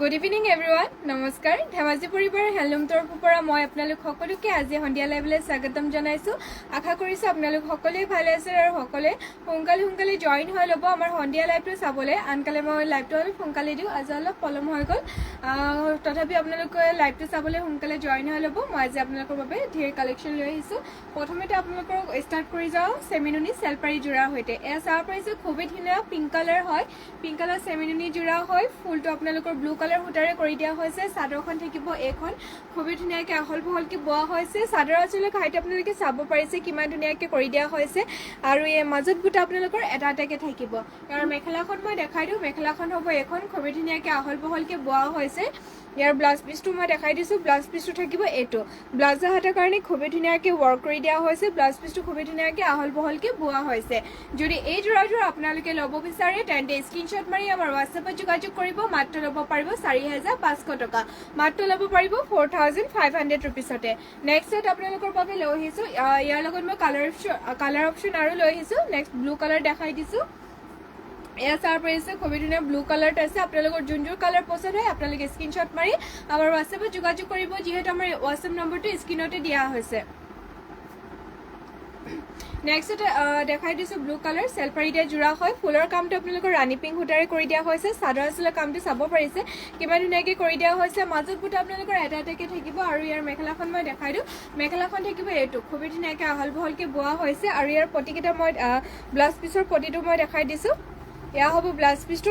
good evening everyone নমস্কাৰ Dhemaji পৰিবাৰৰ handloom তৰফৰ পৰা মই আপোনালোক সকলোকে আজি সন্ধিয়া লাইভলৈ স্বাগতম জনাইছোঁ আশা কৰিছোঁ আপোনালোক সকলোৱে ভালে আছে আৰু সকলোৱে সোনকালে জইন হৈ ল'ব আমাৰ সন্ধিয়া লাইভটো চাবলৈ আনকালে মই লাইভটো অলপ সোনকালে দিওঁ আজি অলপ পলম হৈ গ'ল তথাপি আপোনালোকে লাইভটো চাবলৈ সোনকালে জইন হৈ ল'ব মই আজি আপোনালোকৰ বাবে ঢেৰ কালেকশ্যন লৈ আহিছোঁ প্ৰথমতে আপোনালোকক ষ্টাৰ্ট কৰি যাওঁ চেমিনুনি চেলপাৰী যোৰাৰ সৈতে এয়া চাব পাৰিছে খুবেই ধুনীয়া পিংক কালাৰ হয় পিংক কালাৰ চেমিনুনি যোৰা হয় ফুলটো আপোনালোকৰ ব্লু কালাৰ সূতাৰে কৰি দিয়া হৈছে চাদৰখন থাকিব এইখন খুবেই ধুনীয়াকৈ আহল বহলকৈ বোৱা হৈছে চাদৰ আঁচলৰ ঘাইটো আপোনালোকে চাব পাৰিছে কিমান ধুনীয়াকৈ কৰি দিয়া হৈছে আৰু এই মাজত বুটা আপোনালোকৰ এটা এটাকৈ থাকিব আৰু মেখেলাখন মই দেখাই দিওঁ মেখেলাখন হ'ব এইখন খুবেই ধুনীয়াকৈ আহল বহলকৈ বোৱা হৈছে ইয়াৰ ব্লাউজ পিচটো মই দেখাই দিছোঁ ব্লাউজ পিচটো থাকিব এইটো ব্লাউজৰ হাতৰ কাৰণে খুবেই ধুনীয়াকৈ ৱৰ্ক কৰি দিয়া হৈছে ব্লাউজ পিচটো খুবেই ধুনীয়াকৈ আহল বহলকৈ বোৱা হৈছে যদি এই যোৰাযোৰ আপোনালোকে ল'ব বিচাৰে তেন্তে স্ক্ৰীনশ্বট মাৰি আমাৰ হোৱাটছএপত যোগাযোগ কৰিব মাত্ৰ ল'ব পাৰিব 4,500 টকা মাত্ৰ ল'ব পাৰিব 4,500 ৰুপিছতে নেক্সট আপোনালোকৰ বাবে লৈ আহিছোঁ ইয়াৰ লগত মই কালাৰ অপশ্যন আৰু লৈ আহিছোঁ নেক্সট ব্লু কালাৰ দেখাই দিছোঁ এয়া চাব পাৰিছে খুবেই ধুনীয়া ব্লু কালাৰত আছে আপোনালোকৰ যোনযোৰ কালাৰ পচন্দ হয় আপোনালোকে স্ক্ৰীনশ্বট মাৰি আমাৰ হোৱাটছএপত যোগাযোগ কৰিব যিহেতু আমাৰ হোৱাটছএপ নম্বৰটো স্ক্ৰীনতে দিয়া হৈছে নেক্সট দেখাই দিছোঁ ব্লু কালাৰ চেলপাৰী দিয়া যোৰা হয় ফুলৰ কামটো আপোনালোকৰ ৰাণী পিংক সূতাৰে কৰি দিয়া হৈছে চাদৰ আঁচলৰ কামটো চাব পাৰিছে কিমান ধুনীয়াকৈ কৰি দিয়া হৈছে মাজত বুটা আপোনালোকৰ এটা এটাকৈ থাকিব আৰু ইয়াৰ মেখেলাখন মই দেখাই দিওঁ মেখেলাখন থাকিব এইটো খুবেই ধুনীয়াকৈ আহল বহলকৈ বোৱা হৈছে আৰু ইয়াৰ পতিকেইটা মই ব্লাউজ পিচৰ পতিটো মই দেখাই দিছোঁ এয়া হ'ব ব্লাউজ পিচটো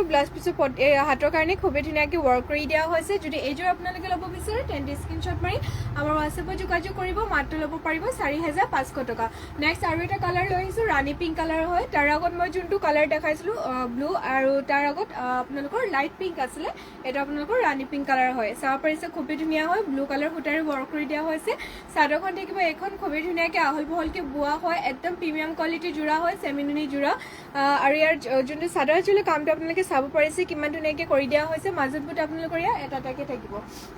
হাতৰ কাৰণে খুবেই ধুনীয়াকৈ ৱৰ্ক কৰি দিয়া হৈছে যদি এইযোৰ আপোনালোকে ল'ব বিচাৰে তেন্তে স্ক্ৰীনশ্বট মাৰি আমাৰ হোৱাটছএপত যোগাযোগ কৰিব মাত্ৰ ল'ব পাৰিব 4,500 টকা নেক্সট আৰু এটা কালাৰ লৈ আহিছোঁ ৰাণী পিংক কালাৰ হয় তাৰ আগত মই যোনটো কালাৰ দেখাইছিলোঁ ব্লু আৰু তাৰ আগত আপোনালোকৰ লাইট পিংক আছিলে এইটো আপোনালোকৰ ৰাণী পিংক কালাৰ হয় চাব পাৰিছে খুবেই ধুনীয়া হয় ব্লু কালাৰ সূতাৰে ৱৰ্ক কৰি দিয়া হৈছে চাদৰখন থাকিব এইখন খুবেই ধুনীয়াকৈ আহল বহলকৈ বোৱা হয় একদম প্ৰিমিয়াম কোৱালিটিৰ যোৰা হয় চেমিনুনি যোৰা আৰু ইয়াৰ যোনটো চাদৰ আঁচলৰ কামটো আপোনালোকে চাব পাৰিছে কিমান ধুনীয়াকৈ কৰি দিয়া হৈছে মাজত বুটা আপোনালোকৰ ইয়াৰ এটা এটাকৈ থাকিব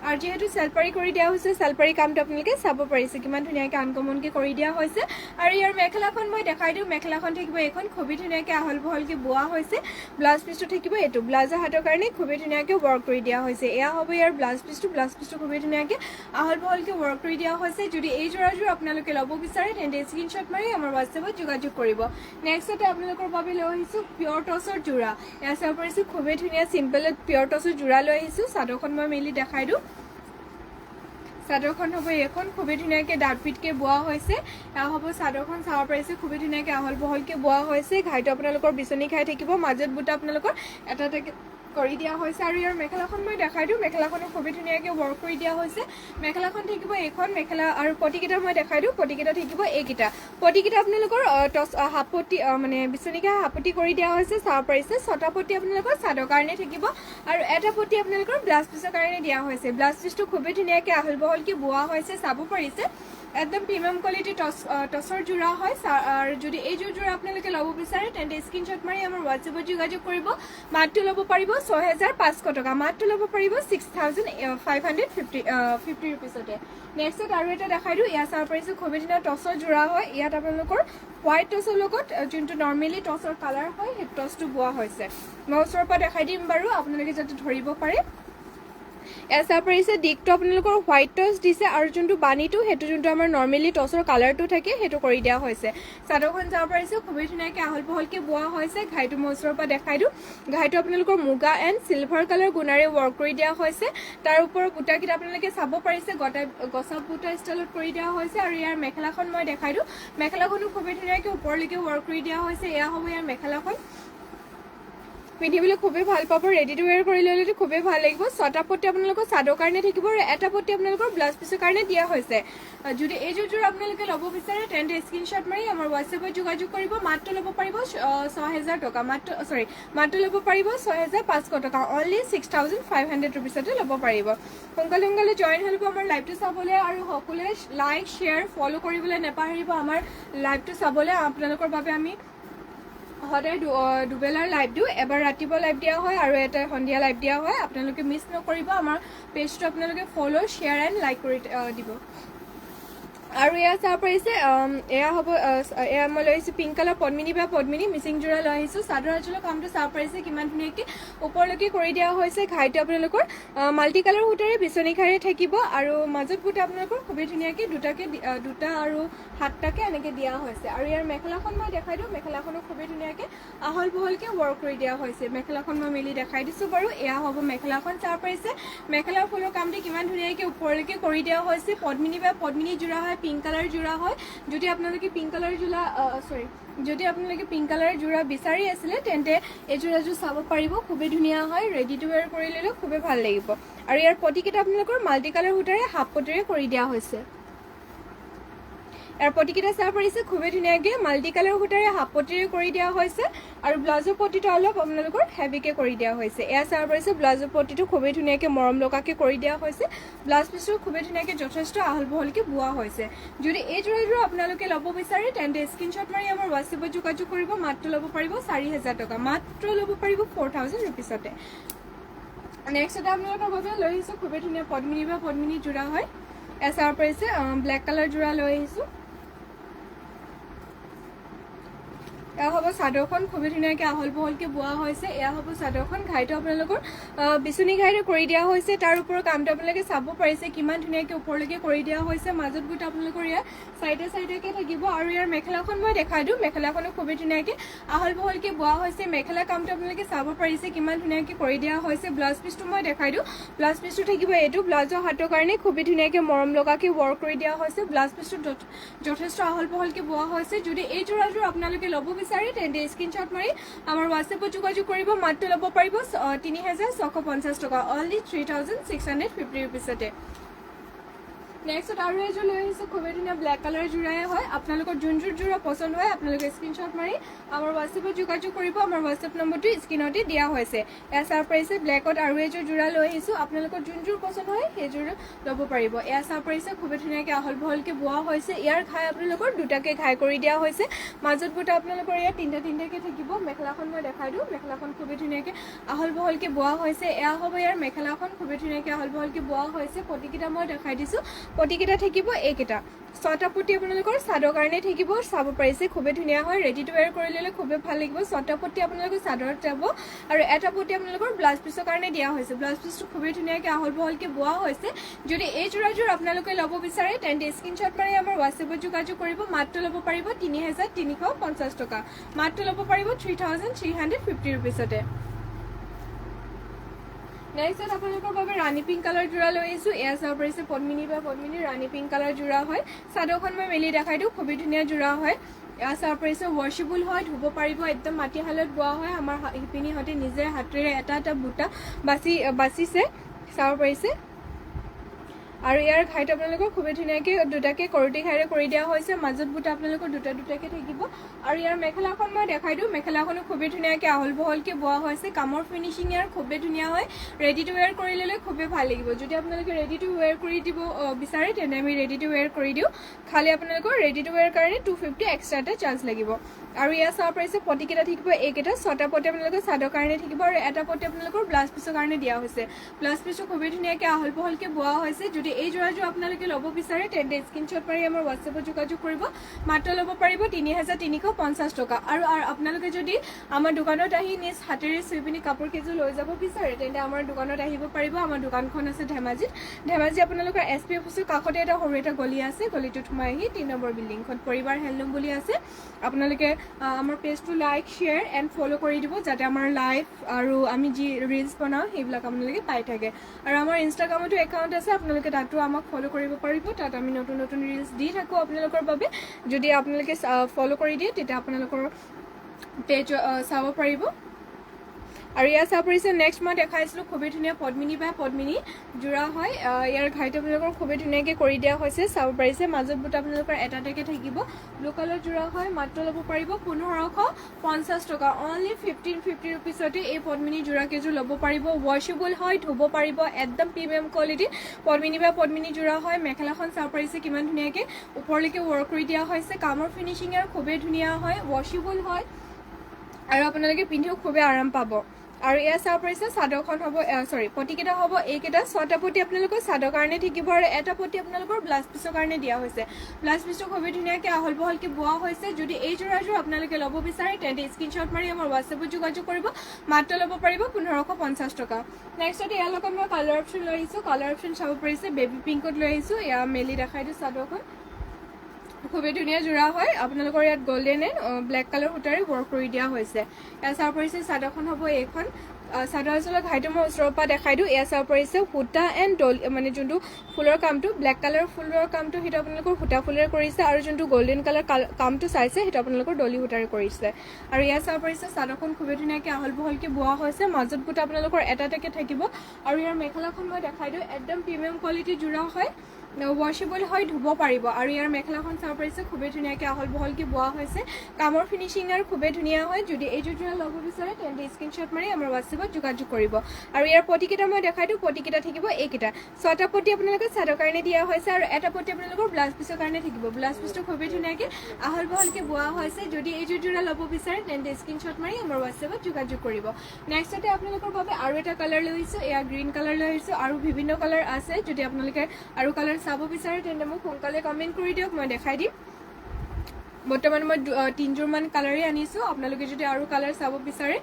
আৰু যিহেতু চেলপাৰী কৰি দিয়া হৈছে চেলপাৰী কামটো আপোনালোকে চাব পাৰিছে কিমান ধুনীয়াকৈ আনকমনকৈ কৰি দিয়া হৈছে আৰু ইয়াৰ মেখেলাখন মই দেখাই দিওঁ মেখেলাখন থাকিব এইখন খুবেই ধুনীয়াকৈ আহল বহলকৈ বোৱা হৈছে ব্লাউজ পিচটো থাকিব এইটো ব্লাউজৰ হাতৰ কাৰণে খুবেই ধুনীয়াকৈ ৱৰ্ক কৰি দিয়া হৈছে এয়া হ'ব ইয়াৰ ব্লাউজ পিচটো খুবেই ধুনীয়াকৈ আহল বহলকৈ ৱৰ্ক কৰি দিয়া হৈছে যদি এই যোৰাযোৰ আপোনালোকে ল'ব বিচাৰে তেন্তে স্ক্ৰীনশ্বট মাৰি আমাৰ হোৱাটছএপত যোগাযোগ কৰিব নেক্সটতে আপোনালোকৰ বাবে লৈ আহিছোঁ পিয়ৰ টচৰ যোৰা এয়া চাব পাৰিছোঁ খুবেই ধুনীয়া চিম্পলত পিয়ৰ টচৰ যোৰা লৈ আহিছোঁ চাদৰখন মই মেলি দেখাই দিওঁ চাদৰখন হ'ব এইখন খুবেই ধুনীয়াকৈ ডাঠ পিটকৈ বোৱা হৈছে এয়া হ'ব চাদৰখন চাব পাৰিছে খুবেই ধুনীয়াকৈ আহল বহলকৈ বোৱা হৈছে ঘাইটো আপোনালোকৰ বিচনী খাই থাকিব মাজত বুটা আপোনালোকৰ এটা এটাকৈ কৰি দিয়া হৈছে আৰু ইয়াৰ মেখেলাখন মই দেখাই দিওঁ মেখেলাখনো খুবেই ধুনীয়াকৈ ৱৰ্ক কৰি দিয়া হৈছে মেখেলাখন থাকিব এইখন মেখেলা আৰু পতিকেইটা মই দেখাই দিওঁ পতিকেইটা থাকিব এইকেইটা পতিকেইটা আপোনালোকৰ হাপতি মানে বিচনীকা হাপতি কৰি দিয়া হৈছে চাব পাৰিছে 6টা পতি আপোনালোকৰ চাদৰ কাৰণে থাকিব আৰু এটা পতি আপোনালোকৰ ব্লাউজ পিচৰ কাৰণে দিয়া হৈছে ব্লাউজ পিচটো খুবেই ধুনীয়াকৈ আহল বহলকৈ বোৱা হৈছে চাব পাৰিছে একদম প্ৰিমিয়াম কোৱালিটিৰ টচৰ যোৰা হয় আৰু যদি এই যোৰা আপোনালোকে ল'ব বিচাৰে তেন্তে স্ক্ৰীনশ্বট মাৰি আমাৰ হোৱাটছএপত যোগাযোগ কৰিব মাত্ৰ ল'ব পাৰিব 6,500 টকা মাত্ৰ ল'ব পাৰিব 6,550 ৰুপিছতে নেক্সট আৰু এটা দেখাই দিওঁ এয়া চাব পাৰিছোঁ খুবেই ধুনীয়া টচৰ যোৰা হয় ইয়াত আপোনালোকৰ হোৱাইট টচৰ লগত যোনটো নৰ্মেলি টচৰ কালাৰ হয় সেই টচটো বোৱা হৈছে মই ওচৰৰ পৰা দেখাই দিম বাৰু আপোনালোকে যাতে ধৰিব পাৰে এয়া চাব পাৰিছে দিগটো আপোনালোকৰ হোৱাইট টচ দিছে আৰু যোনটো বাণীটো সেইটো যোনটো আমাৰ নৰ্মেলি টচৰ কালাৰটো থাকে সেইটো কৰি দিয়া হৈছে চাদৰখন চাব পাৰিছে খুবেই ধুনীয়াকৈ আহল বহলকৈ বোৱা হৈছে ঘাইটো মই ওচৰৰ পৰা দেখাই দিওঁ ঘাইটো আপোনালোকৰ মুগা এণ্ড চিলভাৰ কালাৰ গুণাৰে ৱৰ্ক কৰি দিয়া হৈছে তাৰ ওপৰত বুটাকেইটা আপোনালোকে চাব পাৰিছে গছা বুটা ষ্টাইলত কৰি দিয়া হৈছে আৰু ইয়াৰ মেখেলাখন মই দেখাই দিওঁ মেখেলাখনো খুবেই ধুনীয়াকৈ ওপৰলৈকে ৱৰ্ক কৰি দিয়া হৈছে এয়া হ'ব ইয়াৰ মেখেলাখন পিন্ধিবলৈ খুবেই ভাল পাব ৰেডি টু ৱেৰ কৰি ল'লেতো খুবেই ভাল লাগিব 6টা পতি আপোনালোকৰ চাদৰ কাৰণে থাকিব আৰু এটা পতি আপোনালোকৰ ব্লাউজ পিচৰ কাৰণে দিয়া হৈছে যদি এই যোৰ আপোনালোকে ল'ব বিচাৰে তেন্তে স্ক্ৰীনশ্বট মাৰি আমাৰ হোৱাটছএপত যোগাযোগ কৰিব মাত্ৰ ল'ব পাৰিব 6,000 টকা মাত্ৰ ল'ব পাৰিব 6,500 টকা অনলি 6,500 ৰুপিছতে ল'ব পাৰিব সোনকালে জইন হৈ ল'ব আমাৰ লাইভটো চাবলৈ আৰু সকলোৱে লাইক শ্বেয়াৰ ফ'ল' কৰিবলৈ নাপাহৰিব আমাৰ লাইভটো চাবলৈ আপোনালোকৰ বাবে আমি সদায় দুবেলাৰ লাইভ দিওঁ এবাৰ ৰাতিপুৱা লাইভ দিয়া হয় আৰু এটা সন্ধিয়া লাইভ দিয়া হয় আপোনালোকে মিছ নকৰিব আমাৰ পেজটো আপোনালোকে ফ'ল' শ্বেয়াৰ এণ্ড লাইক কৰি দিব আৰু এয়া চাব পাৰিছে এয়া হ'ব এয়া মই লৈ আহিছোঁ পিংক কালাৰ পদ্মিনী বা পদ্মিনী মিচিং যোৰা লৈ আহিছোঁ চাদৰ আঁচলৰ কামটো চাব পাৰিছে কিমান ধুনীয়াকৈ ওপৰলৈকে কৰি দিয়া হৈছে ঘাইটো আপোনালোকৰ মাল্টি কালাৰ সূতাৰে বিচনী খাৰে থাকিব আৰু মাজত বুটা আপোনালোকৰ খুবেই ধুনীয়াকৈ দুটা আৰু 7টাকৈ এনেকৈ দিয়া হৈছে আৰু ইয়াৰ মেখেলাখন মই দেখাই দিওঁ মেখেলাখনো খুবেই ধুনীয়াকৈ আহল বহলকৈ ৱৰ্ক কৰি দিয়া হৈছে মেখেলাখন মই মেলি দেখাই দিছোঁ বাৰু এয়া হ'ব মেখেলাখন চাব পাৰিছে মেখেলাৰ ফুলৰ কামটো কিমান ধুনীয়াকৈ ওপৰলৈকে কৰি দিয়া হৈছে পদ্মিনী বা পদ্মিনী যোৰা হয় পিংক কালাৰ যোৰা হয় যদি আপোনালোকে পিংক কালাৰ যোৰা বিচাৰি আছিলে তেন্তে এই যোৰাযোৰ চাব পাৰিব খুবেই ধুনীয়া হয় ৰেডি টু ৱেৰ কৰি ল'লে খুবেই ভাল লাগিব আৰু ইয়াৰ পটিকেইটা আপোনালোকৰ মাল্টি কালাৰ সূতাৰে হাফ পটিৰে কৰি দিয়া হৈছে ইয়াৰ পটিকেইটা চাব পাৰিছে খুবেই ধুনীয়াকৈ মাল্টি কালাৰ সূতাৰে হাফ পটিৰে কৰি দিয়া হৈছে আৰু ব্লাউজৰ পটিটো অলপ আপোনালোকৰ হেভিকৈ কৰি দিয়া হৈছে এয়া চাব পাৰিছে ব্লাউজৰ পটিটো খুবেই ধুনীয়াকৈ মৰম লগাকৈ কৰি দিয়া হৈছে ব্লাউজ পিছটো খুবেই ধুনীয়াকৈ যথেষ্ট আহল বহলকৈ বোৱা হৈছে যদি এই যোৰাযোৰ আপোনালোকে ল'ব বিচাৰে তেন্তে স্ক্ৰীনশ্বট মাৰি আমাৰ হোৱাটছএপত যোগাযোগ কৰিব মাত্ৰ ল'ব পাৰিব 4,000 টকা মাত্ৰ ল'ব পাৰিব 4,000 ৰুপিছতে নেক্সট এটা আপোনালোকৰ বাবে লৈ আহিছোঁ খুবেই ধুনীয়া পদ্মিনী বা পদ্মিনী যোৰা হয় এয়া চাব পাৰিছে ব্লেক কালাৰ যোৰা লৈ আহিছোঁ এয়া হ'ব চাদৰখন খুবেই ধুনীয়াকৈ আহল বহলকৈ বোৱা হৈছে এয়া হ'ব চাদৰখন ঘাইটো আপোনালোকৰ বিচনী ঘাইৰে কৰি দিয়া হৈছে তাৰ ওপৰত কামটো আপোনালোকে চাব পাৰিছে কিমান ধুনীয়াকৈ ওপৰলৈকে কৰি দিয়া হৈছে মাজত গোট আপোনালোকৰ ইয়াৰ চাইডে থাকিব আৰু ইয়াৰ মেখেলাখন মই দেখাই দিওঁ মেখেলাখনো খুবেই ধুনীয়াকৈ আহল বহলকৈ বোৱা হৈছে মেখেলা কামটো আপোনালোকে চাব পাৰিছে কিমান ধুনীয়াকৈ কৰি দিয়া হৈছে ব্লাউজ পিচটো মই দেখাই দিওঁ ব্লাউজ পিচটো থাকিব এইটো ব্লাউজৰ হাতৰ কাৰণে খুবেই ধুনীয়াকৈ মৰম লগাকৈ ৱৰ্ক কৰি দিয়া হৈছে ব্লাউজ পিচটো যথেষ্ট আহল বহলকৈ বোৱা হৈছে যদি এই যোৰাযোৰ আপোনালোকে ল'ব বিচাৰে তেন্তে স্ক্ৰীনশ্বট মাৰি আমাৰ হোৱাটছএপত যোগাযোগ কৰিব মাত্ৰ ল'ব পাৰিব 3,650 টকা অনলি 3,650 ৰুপিছতে নেক্সট আৰু এযোৰ লৈ আহিছোঁ খুবেই ধুনীয়া ব্লেক কালাৰ যোৰাই হয় আপোনালোকৰ যোনযোৰ যোৰা পচন্দ হয় আপোনালোকে স্ক্ৰীনশ্বট মাৰি আমাৰ হোৱাটছএপত যোগাযোগ কৰিব আমাৰ হোৱাটছএপ নম্বৰটো স্ক্ৰীনতে দিয়া হৈছে এয়া চাব পাৰিছে ব্লেকত আৰু এযোৰ যোৰা লৈ আহিছোঁ আপোনালোকৰ যোনযোৰ পচন্দ হয় সেইযোৰ ল'ব পাৰিব এয়া চাব পাৰিছে খুবেই ধুনীয়াকৈ আহল বহলকৈ বোৱা হৈছে ইয়াৰ ঘাই আপোনালোকৰ দুটাকৈ ঘাই কৰি দিয়া হৈছে মাজত বুটা আপোনালোকৰ ইয়াত তিনিটাকৈ থাকিব মেখেলাখন মই দেখাই দিওঁ মেখেলাখন খুবেই ধুনীয়াকৈ আহল বহলকৈ বোৱা হৈছে এয়া হ'ব ইয়াৰ মেখেলাখন খুবেই ধুনীয়াকৈ আহল বহলকৈ বোৱা হৈছে পটিকেইটা মই দেখাই দিছোঁ পটিকেইটা থাকিব এইকেইটা 6টা পটি আপোনালোকৰ চাদৰ কাৰণে থাকিব চাব পাৰিছে খুবেই ধুনীয়া হয় ৰেডি টু ৱেৰ কৰি ল'লে খুবেই ভাল লাগিব 6টা পটি আপোনালোকৰ চাদৰত যাব আৰু এটা পটি আপোনালোকৰ ব্লাউজ পিচৰ কাৰণে দিয়া হৈছে ব্লাউজ পিচটো খুবেই ধুনীয়াকৈ আহল বহলকৈ বোৱা হৈছে যদি এই যোৰাযোৰ আপোনালোকে ল'ব বিচাৰে তেন্তে স্ক্ৰীনশ্বট মাৰি আমাৰ হোৱাটছএপত যোগাযোগ কৰিব মাত্ৰ ল'ব পাৰিব 3,350 টকা মাত্ৰ ল'ব পাৰিব 3,350 ৰুপিছতে নেক্সট আপোনালোকৰ বাবে ৰাণী পিংক কালাৰ যোৰা লৈ আহিছোঁ এয়া চাব পাৰিছে পদ্মিনী বা পদ্মিনী ৰাণী পিংক কালাৰ যোৰা হয় চাদৰখন মই মেলি দেখাই দিওঁ খুবেই ধুনীয়া যোৰা হয় এয়া চাব পাৰিছে ৱাশ্বেবল হয় ধুব পাৰিব একদম মাটিশালত বোৱা হয় আমাৰ শিপিনীহঁতে নিজে হাতেৰে এটা বুটা বাচিছে চাব পাৰিছে আৰু ইয়াৰ ঘাইটো আপোনালোকৰ খুবেই ধুনীয়াকৈ দুটাকৈ কৰটি ঘাইৰে কৰি দিয়া হৈছে মাজত বুটা আপোনালোকৰ দুটাকৈ থাকিব আৰু ইয়াৰ মেখেলাখন মই দেখাই দিওঁ মেখেলাখনো খুবেই ধুনীয়াকৈ আহল বহলকৈ বোৱা হৈছে কামৰ ফিনিচিং ইয়াৰ খুবেই ধুনীয়া হয় ৰেডি টু ৱেৰ কৰি ল'লে খুবেই ভাল লাগিব যদি আপোনালোকে ৰেডি টু ৱেৰ কৰি দিব বিচাৰে তেন্তে আমি ৰেডি টু ৱেৰ কৰি দিওঁ খালি আপোনালোকৰ ৰেডি টু ৱেৰ কাৰণে 250 এক্সট্ৰা এটা চাৰ্জ লাগিব আৰু ইয়াৰ চাব পাৰিছে পটিকেইটা থাকিব এইকেইটা 6টা পটি আপোনালোকৰ চাদৰ কাৰণে থাকিব আৰু এটা পটি আপোনালোকৰ ব্লাউজ পিচৰ কাৰণে দিয়া হৈছে ব্লাউজ পিচটো খুবেই ধুনীয়াকৈ আহল বহলকৈ বোৱা হৈছে যদি এই যোৰাযোৰ আপোনালোকে ল'ব বিচাৰে তেন্তে স্ক্ৰীনশ্বট মাৰি আমাৰ হোৱাটছএপত যোগাযোগ কৰিব মাত্ৰ ল'ব পাৰিব 3,350 টকা আৰু আপোনালোকে যদি আমাৰ দোকানত আহি নিজ হাতেৰে চুই পিনি কাপোৰ কেইযোৰ লৈ যাব বিচাৰে তেন্তে আমাৰ দোকানত আহিব পাৰিব আমাৰ দোকানখন আছে ধেমাজি আপোনালোকৰ SP অফিচৰ কাষতে এটা সৰু এটা গলি আছে গলিটোত সোমাই আহি 3 নম্বৰ বিল্ডিংখন পৰিবাৰ হেণ্ডলুম বুলি আছে আপোনালোকে আমাৰ পেজটো লাইক শ্বেয়াৰ এণ্ড ফ'ল' কৰি দিব যাতে আমাৰ লাইভ আৰু আমি যি ৰিলছ বনাওঁ সেইবিলাক আপোনালোকে পাই থাকে আৰু আমাৰ ইনষ্টাগ্ৰামতো একাউণ্ট আছে আপোনালোকে তাতো আমাক ফ'ল' কৰিব পাৰিব তাত আমি নতুন ৰিলছ দি থাকোঁ আপোনালোকৰ বাবে যদি আপোনালোকে ফ'ল' কৰি দিয়ে তেতিয়া আপোনালোকৰ পেজ চাব পাৰিব আৰু ইয়াত চাব পাৰিছে নেক্সট মই দেখাইছিলোঁ খুবেই ধুনীয়া পদ্মিনী বা পদ্মিনী যোৰা হয় ইয়াৰ ঘাইটো আপোনালোকৰ খুবেই ধুনীয়াকৈ কৰি দিয়া হৈছে চাব পাৰিছে মাজত বুটা আপোনালোকৰ এটাকৈ থাকিব ব্লু কালাৰ যোৰা হয় মাত্ৰ ল'ব পাৰিব 1,550 টকা অনলি 1,550 ৰুপিছতে এই পদ্মিনী যোৰা কেইযোৰ ল'ব পাৰিব ৱাশ্বেবল হয় ধুব পাৰিব একদম প্ৰিমিয়াম কোৱালিটি পদ্মিনী বা পদ্মিনী যোৰা হয় মেখেলাখন চাব পাৰিছে কিমান ধুনীয়াকৈ ওপৰলৈকে ৱৰ্ক কৰি দিয়া হৈছে কামৰ ফিনিচিং ইয়াৰ খুবেই ধুনীয়া হয় ৱাশ্বেবল হয় আৰু আপোনালোকে পিন্ধিও খুবেই আৰাম পাব আৰু এয়া চাব পাৰিছে চাদৰখন হ'ব সৰি পটিকেইটা হ'ব এইকেইটা 6টা পটি আপোনালোকৰ চাদৰ কাৰণে থাকিব আৰু এটা পটি আপোনালোকৰ ব্লাউজ পিছৰ কাৰণে দিয়া হৈছে ব্লাউজ পিছটো খুবেই ধুনীয়াকৈ আহল বহলকৈ বোৱা হৈছে যদি এই যোৰাযোৰ আপোনালোকে ল'ব বিচাৰে তেন্তে স্ক্ৰীনশ্বট মাৰি আমাৰ হোৱাটছএপত যোগাযোগ কৰিব মাত্ৰ ল'ব পাৰিব 1550 টকা নেক্সটতে ইয়াৰ লগত মই কালাৰ অপশ্যন লৈ আহিছোঁ কালাৰ অপশ্যন চাব পাৰিছে বেবী পিংকত লৈ আহিছোঁ এয়া মেলি দেখাই দিওঁ চাদৰখন খুবেই ধুনীয়া যোৰা হয় আপোনালোকৰ ইয়াত গোল্ডেন এণ্ড ব্লেক কালাৰ সূতাৰে ৱৰ্ক কৰি দিয়া হৈছে এয়া চাব পাৰিছে চাদৰখন হ'ব এইখন চাদৰ আঁচলৰ ঘাইটো মই ওচৰৰ পৰা দেখাই দিওঁ এয়া চাব পাৰিছে সূতা এণ্ড ডল মানে যোনটো ফুলৰ কামটো ব্লেক কালাৰ ফুলৰ কামটো সেইটো আপোনালোকৰ সূতা ফুলেৰে কৰিছে আৰু যোনটো গোল্ডেন কালাৰ কামটো চাইছে সেইটো আপোনালোকৰ ডলি সূতাৰে কৰিছে আৰু এয়া চাব পাৰিছে চাদৰখন খুবেই ধুনীয়াকৈ আহল বহলকৈ বোৱা হৈছে মাজত বুটা আপোনালোকৰ এটা এটাকৈ থাকিব আৰু ইয়াৰ মেখেলাখন মই দেখাই দিওঁ একদম প্ৰিমিয়াম কোৱালিটিৰ যোৰা হয় ৱাশ্বেবল হয় ধুব পাৰিব আৰু ইয়াৰ মেখেলাখন চাব পাৰিছে খুবেই ধুনীয়াকৈ আহল বহলকৈ বোৱা হৈছে কামৰ ফিনিচিং আৰু খুবেই ধুনীয়া হয় যদি এই যোৰা ল'ব বিচাৰে তেন্তে স্ক্ৰীনশ্বট মাৰি আমাৰ হোৱাটছএপত যোগাযোগ কৰিব আৰু ইয়াৰ পটিকেইটা মই দেখাই দিওঁ পটিকেইটা থাকিব এইকেইটা 6টা পটি আপোনালোকৰ চাদৰ কাৰণে দিয়া হৈছে আৰু এটা পটি আপোনালোকৰ ব্লাউজ পিছৰ কাৰণে থাকিব ব্লাউজ পিছটো খুবেই ধুনীয়াকৈ আহল বহলকৈ বোৱা হৈছে যদি এই যোৰা ল'ব বিচাৰে তেন্তে স্ক্ৰীনশ্বট মাৰি আমাৰ হোৱাটছএপত যোগাযোগ কৰিব নেক্সটতে আপোনালোকৰ বাবে আৰু এটা কালাৰ লৈ আহিছোঁ এয়া গ্ৰীণ কালাৰ লৈ আহিছোঁ আৰু বিভিন্ন কালাৰ আছে যদি আপোনালোকে আৰু কালাৰ চাব বিচাৰে তেন্তে মোক সোনকালে কমেণ্ট কৰি দিয়ক মই দেখাই দিম বৰ্তমান মই 3যোৰমান কালাৰেই আনিছোঁ আপোনালোকে যদি আৰু কালাৰ চাব বিচাৰে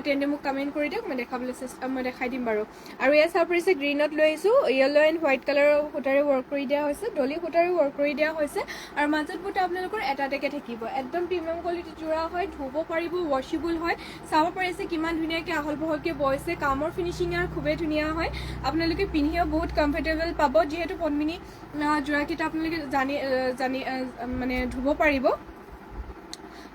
তেন্তে মোক কমেণ্ট কৰি দিয়ক মই দেখাই দিম বাৰু আৰু এয়া চাব পাৰিছে গ্ৰীণত লৈ আহিছোঁ য়েল্ল' এণ্ড হোৱাইট কালাৰৰ সূতাৰে ৱৰ্ক কৰি দিয়া হৈছে ডলি সূতাৰে ৱৰ্ক কৰি দিয়া হৈছে আৰু মাজত বুটা আপোনালোকৰ এটা এটাকৈ থাকিব একদম প্ৰিমিয়াম কোৱালিটি যোৰা হয় ধুব পাৰিব ৱাশ্বেবল হয় চাব পাৰিছে কিমান ধুনীয়াকৈ আহল বহলকৈ বৈছে কামৰ ফিনিচিং আৰু খুবেই ধুনীয়া হয় আপোনালোকে পিন্ধিও বহুত কমফৰ্টেবল পাব যিহেতু পদ্মিনী যোৰাকেইটা আপোনালোকে জানি মানে ধুব পাৰিব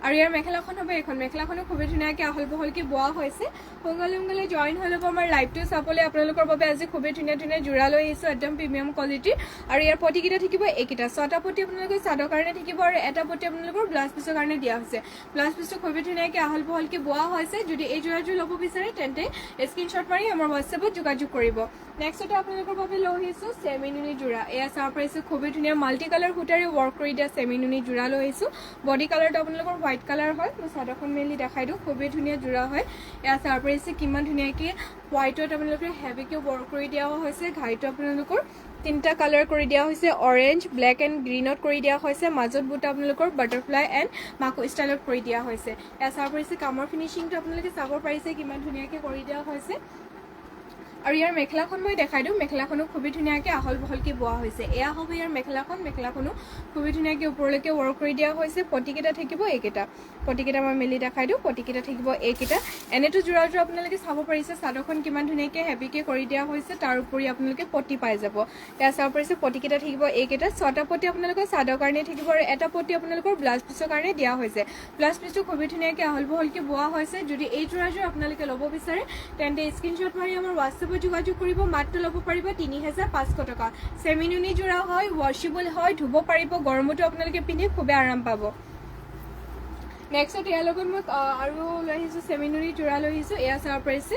আৰু ইয়াৰ মেখেলাখন হ'ব এইখন মেখেলাখনো খুবেই ধুনীয়াকৈ আহল বহলকৈ বোৱা হৈছে সোনকালে জইন হৈ ল'ব আমাৰ লাইভটো চাবলৈ আপোনালোকৰ বাবে আজি খুবেই ধুনীয়া ধুনীয়া যোৰা লৈ আহিছোঁ একদম প্ৰিমিয়াম কোৱালিটিৰ আৰু ইয়াৰ পটিকেইটা থাকিব এইকেইটা 6টা পটি আপোনালোকৰ চাদৰ কাৰণে থাকিব আৰু এটা পটি আপোনালোকৰ ব্লাউজ পিছৰ কাৰণে দিয়া হৈছে ব্লাউজ পিছটো খুবেই ধুনীয়াকৈ আহল বহলকৈ বোৱা হৈছে যদি এই যোৰাযোৰ ল'ব বিচাৰে তেন্তে স্ক্ৰীনশ্বট মাৰি আমাৰ হোৱাটছএপত যোগাযোগ কৰিব নেক্সটতে আপোনালোকৰ বাবে লৈ আহিছোঁ চেমিনুনি যোৰা এয়া চাব পাৰিছোঁ খুবেই ধুনীয়া মাল্টি কালাৰ সূতাৰে ৱৰ্ক কৰি দিয়া চেমিনুনি যোৰা লৈ আহিছোঁ বডি কালাৰটো আপোনালোকৰ হোৱাইট কালাৰ হয় মই চাদৰখন মেলি দেখাই দিওঁ খুবেই ধুনীয়া যোৰা হয় এয়া চাব পাৰিছে কিমান ধুনীয়াকৈ হোৱাইটত আপোনালোকে হেভিকৈ ৱৰ্ক কৰি দিয়া হৈছে ঘাইটো আপোনালোকৰ 3টা কালাৰ কৰি দিয়া হৈছে অৰেঞ্জ ব্লেক এণ্ড গ্ৰীণত কৰি দিয়া হৈছে মাজত বুটা আপোনালোকৰ বাটাৰফ্লাই এণ্ড মাকো ষ্টাইলত কৰি দিয়া হৈছে এয়া চাব পাৰিছে কামৰ ফিনিচিংটো আপোনালোকে চাব পাৰিছে কিমান ধুনীয়াকৈ কৰি দিয়া হৈছে আৰু ইয়াৰ মেখেলাখন মই দেখাই দিওঁ মেখেলাখনো খুবেই ধুনীয়াকৈ আহল বহলকৈ বোৱা হৈছে এয়া হ'ব ইয়াৰ মেখেলাখনো খুবেই ধুনীয়াকৈ ওপৰলৈকে ৱৰ্ক কৰি দিয়া হৈছে পটিকেইটা থাকিব এইকেইটা পটিকেইটা মই মেলি দেখাই দিওঁ পটিকেইটা থাকিব এইকেইটা এনেটো যোৰাযোৰ আপোনালোকে চাব পাৰিছে চাদৰখন কিমান ধুনীয়াকৈ হেভিকৈ কৰি দিয়া হৈছে তাৰ উপৰি আপোনালোকে পটি পাই যাব এয়া চাব পাৰিছে পটিকেইটা থাকিব এইকেইটা 6টা পটি আপোনালোকৰ চাদৰ কাৰণে থাকিব আৰু এটা পটি আপোনালোকৰ ব্লাউজ পিছৰ কাৰণে দিয়া হৈছে ব্লাউজ পিছটো খুবেই ধুনীয়াকৈ আহল বহলকৈ বোৱা হৈছে যদি এই যোৰাযোৰ আপোনালোকে ল'ব বিচাৰে তেন্তে স্ক্ৰীনশ্বট মাৰি আমাৰ হোৱাটছএপত যোগাযোগ কৰিব মাত্ৰ ল'ব পাৰিব 3500 টকা চেমিনুনি যোৰা হয় ৱাশ্বেবল হয় ধুব পাৰিব গৰমতো আপোনালোকে পিন্ধি খুবেই আৰাম পাব নেক্সট ইয়াৰ লগত মই আৰু লৈ আহিছোঁ চেমিনুনি যোৰা লৈ আহিছোঁ এয়া চাব পাৰিছে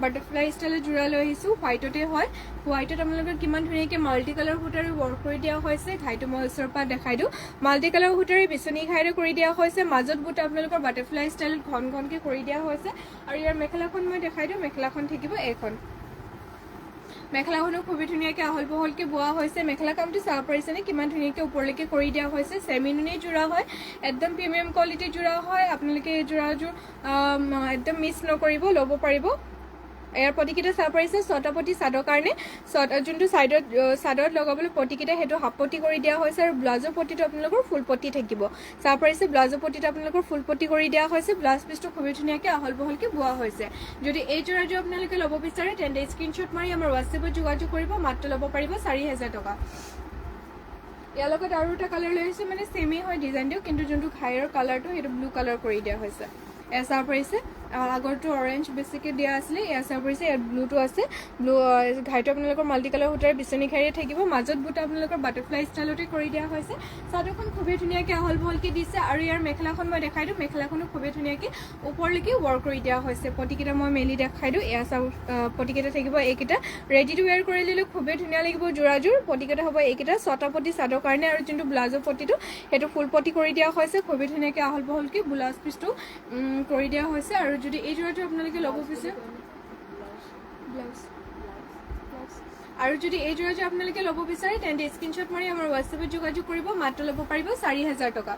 বাটাৰফ্লাই ষ্টাইলৰ যোৰা লৈ আহিছোঁ হোৱাইটতে হয় হোৱাইটত আপোনালোকৰ কিমান ধুনীয়াকৈ মাল্টি কালাৰ সূতাৰে ৱৰ্ক কৰি দিয়া হৈছে ঘাইটো মই ওচৰৰ পৰা দেখাই দিওঁ মাল্টি কালাৰ সূতাৰে বিচনী ঘাইৰে কৰি দিয়া হৈছে মাজত বুটা আপোনালোকৰ বাটাৰফ্লাই ষ্টাইলত ঘনকৈ কৰি দিয়া হৈছে আৰু ইয়াৰ মেখেলাখন মই দেখাই দিওঁ মেখেলাখন থাকিব এইখন মেখেলাখনো খুবেই ধুনীয়াকৈ আহল বহলকৈ বোৱা হৈছে মেখেলা কামটো চাব পাৰিছেনে কিমান ধুনীয়াকৈ ওপৰলৈকে কৰি দিয়া হৈছে চেমিনুনি যোৰা হয় একদম প্ৰিমিয়াম কোৱালিটিৰ যোৰা হয় আপোনালোকে এই যোৰাযোৰ একদম মিছ নকৰিব ল'ব পাৰিব ইয়াৰ পটিকেইটা চাব পাৰিছে 6টা পটি চাদৰ কাৰণে যোনটো চাদৰত লগাবলৈ পটিকেইটা সেইটো হাফ পটি কৰি দিয়া হৈছে আৰু ব্লাউজৰ পটিটো আপোনালোকৰ ফুল পটি থাকিব চাব পাৰিছে ব্লাউজৰ পটিটো আপোনালোকৰ ফুল পটি কৰি দিয়া হৈছে ব্লাউজ পিছটো খুবেই ধুনীয়াকৈ আহল বহলকৈ বোৱা হৈছে যদি এই যোৰাযোৰ আপোনালোকে ল'ব বিচাৰে তেন্তে স্ক্ৰীনশ্বট মাৰি আমাৰ হোৱাটছএপত যোগাযোগ কৰিব মাত্ৰ ল'ব পাৰিব 4000 টকা ইয়াৰ লগত আৰু এটা কালাৰ লৈ আহিছোঁ মানে ছেমেই হয় ডিজাইনটো কিন্তু যোনটো ঘাইৰ কালাৰটো সেইটো ব্লু কালাৰ কৰি দিয়া হৈছে এয়া চাব পাৰিছে আগৰটো অৰেঞ্জ বেছিকৈ দিয়া আছিলে এয়া চাব পাৰিছে ইয়াত ব্লুটো আছে ব্লু ঘাইটো আপোনালোকৰ মাল্টি কালাৰ সূতাৰে বিচনী ঘাইৰে থাকিব মাজত বুটা আপোনালোকৰ বাটাৰফ্লাই ষ্টাইলতে কৰি দিয়া হৈছে চাদৰখন খুবেই ধুনীয়াকৈ আহল বহলকৈ দিছে আৰু ইয়াৰ মেখেলাখন মই দেখাই দিওঁ মেখেলাখনো খুবেই ধুনীয়াকৈ ওপৰলৈকে ৱৰ্ক কৰি দিয়া হৈছে পটিকেইটা মই মেলি দেখাই দিওঁ এয়া চাব পটিকেইটা থাকিব এইকেইটা ৰেডি টু ৱেৰ কৰি ল'লে খুবেই ধুনীয়া লাগিব যোৰাযোৰ পটিকেইটা হ'ব এইকেইটা 6টা পটি চাদৰ কাৰণে আৰু যোনটো ব্লাউজৰ পটিটো সেইটো ফুল পটি কৰি দিয়া হৈছে খুবেই ধুনীয়াকৈ আহল বহলকৈ ব্লাউজ পিছটো কৰি দিয়া হৈছে আৰু যদি এই জোড়াটো আপোনালোকে ল'ব বিচাৰে ব্লাউজ আৰু যদি এই জোড়াটো আপোনালোকে ল'ব বিচাৰে তেন্তে স্ক্ৰীনশ্বট মাৰি আমাৰ হোৱাটছএপত যোগাযোগ কৰিব মাত্ৰ ল'ব পাৰিব 4000 টকা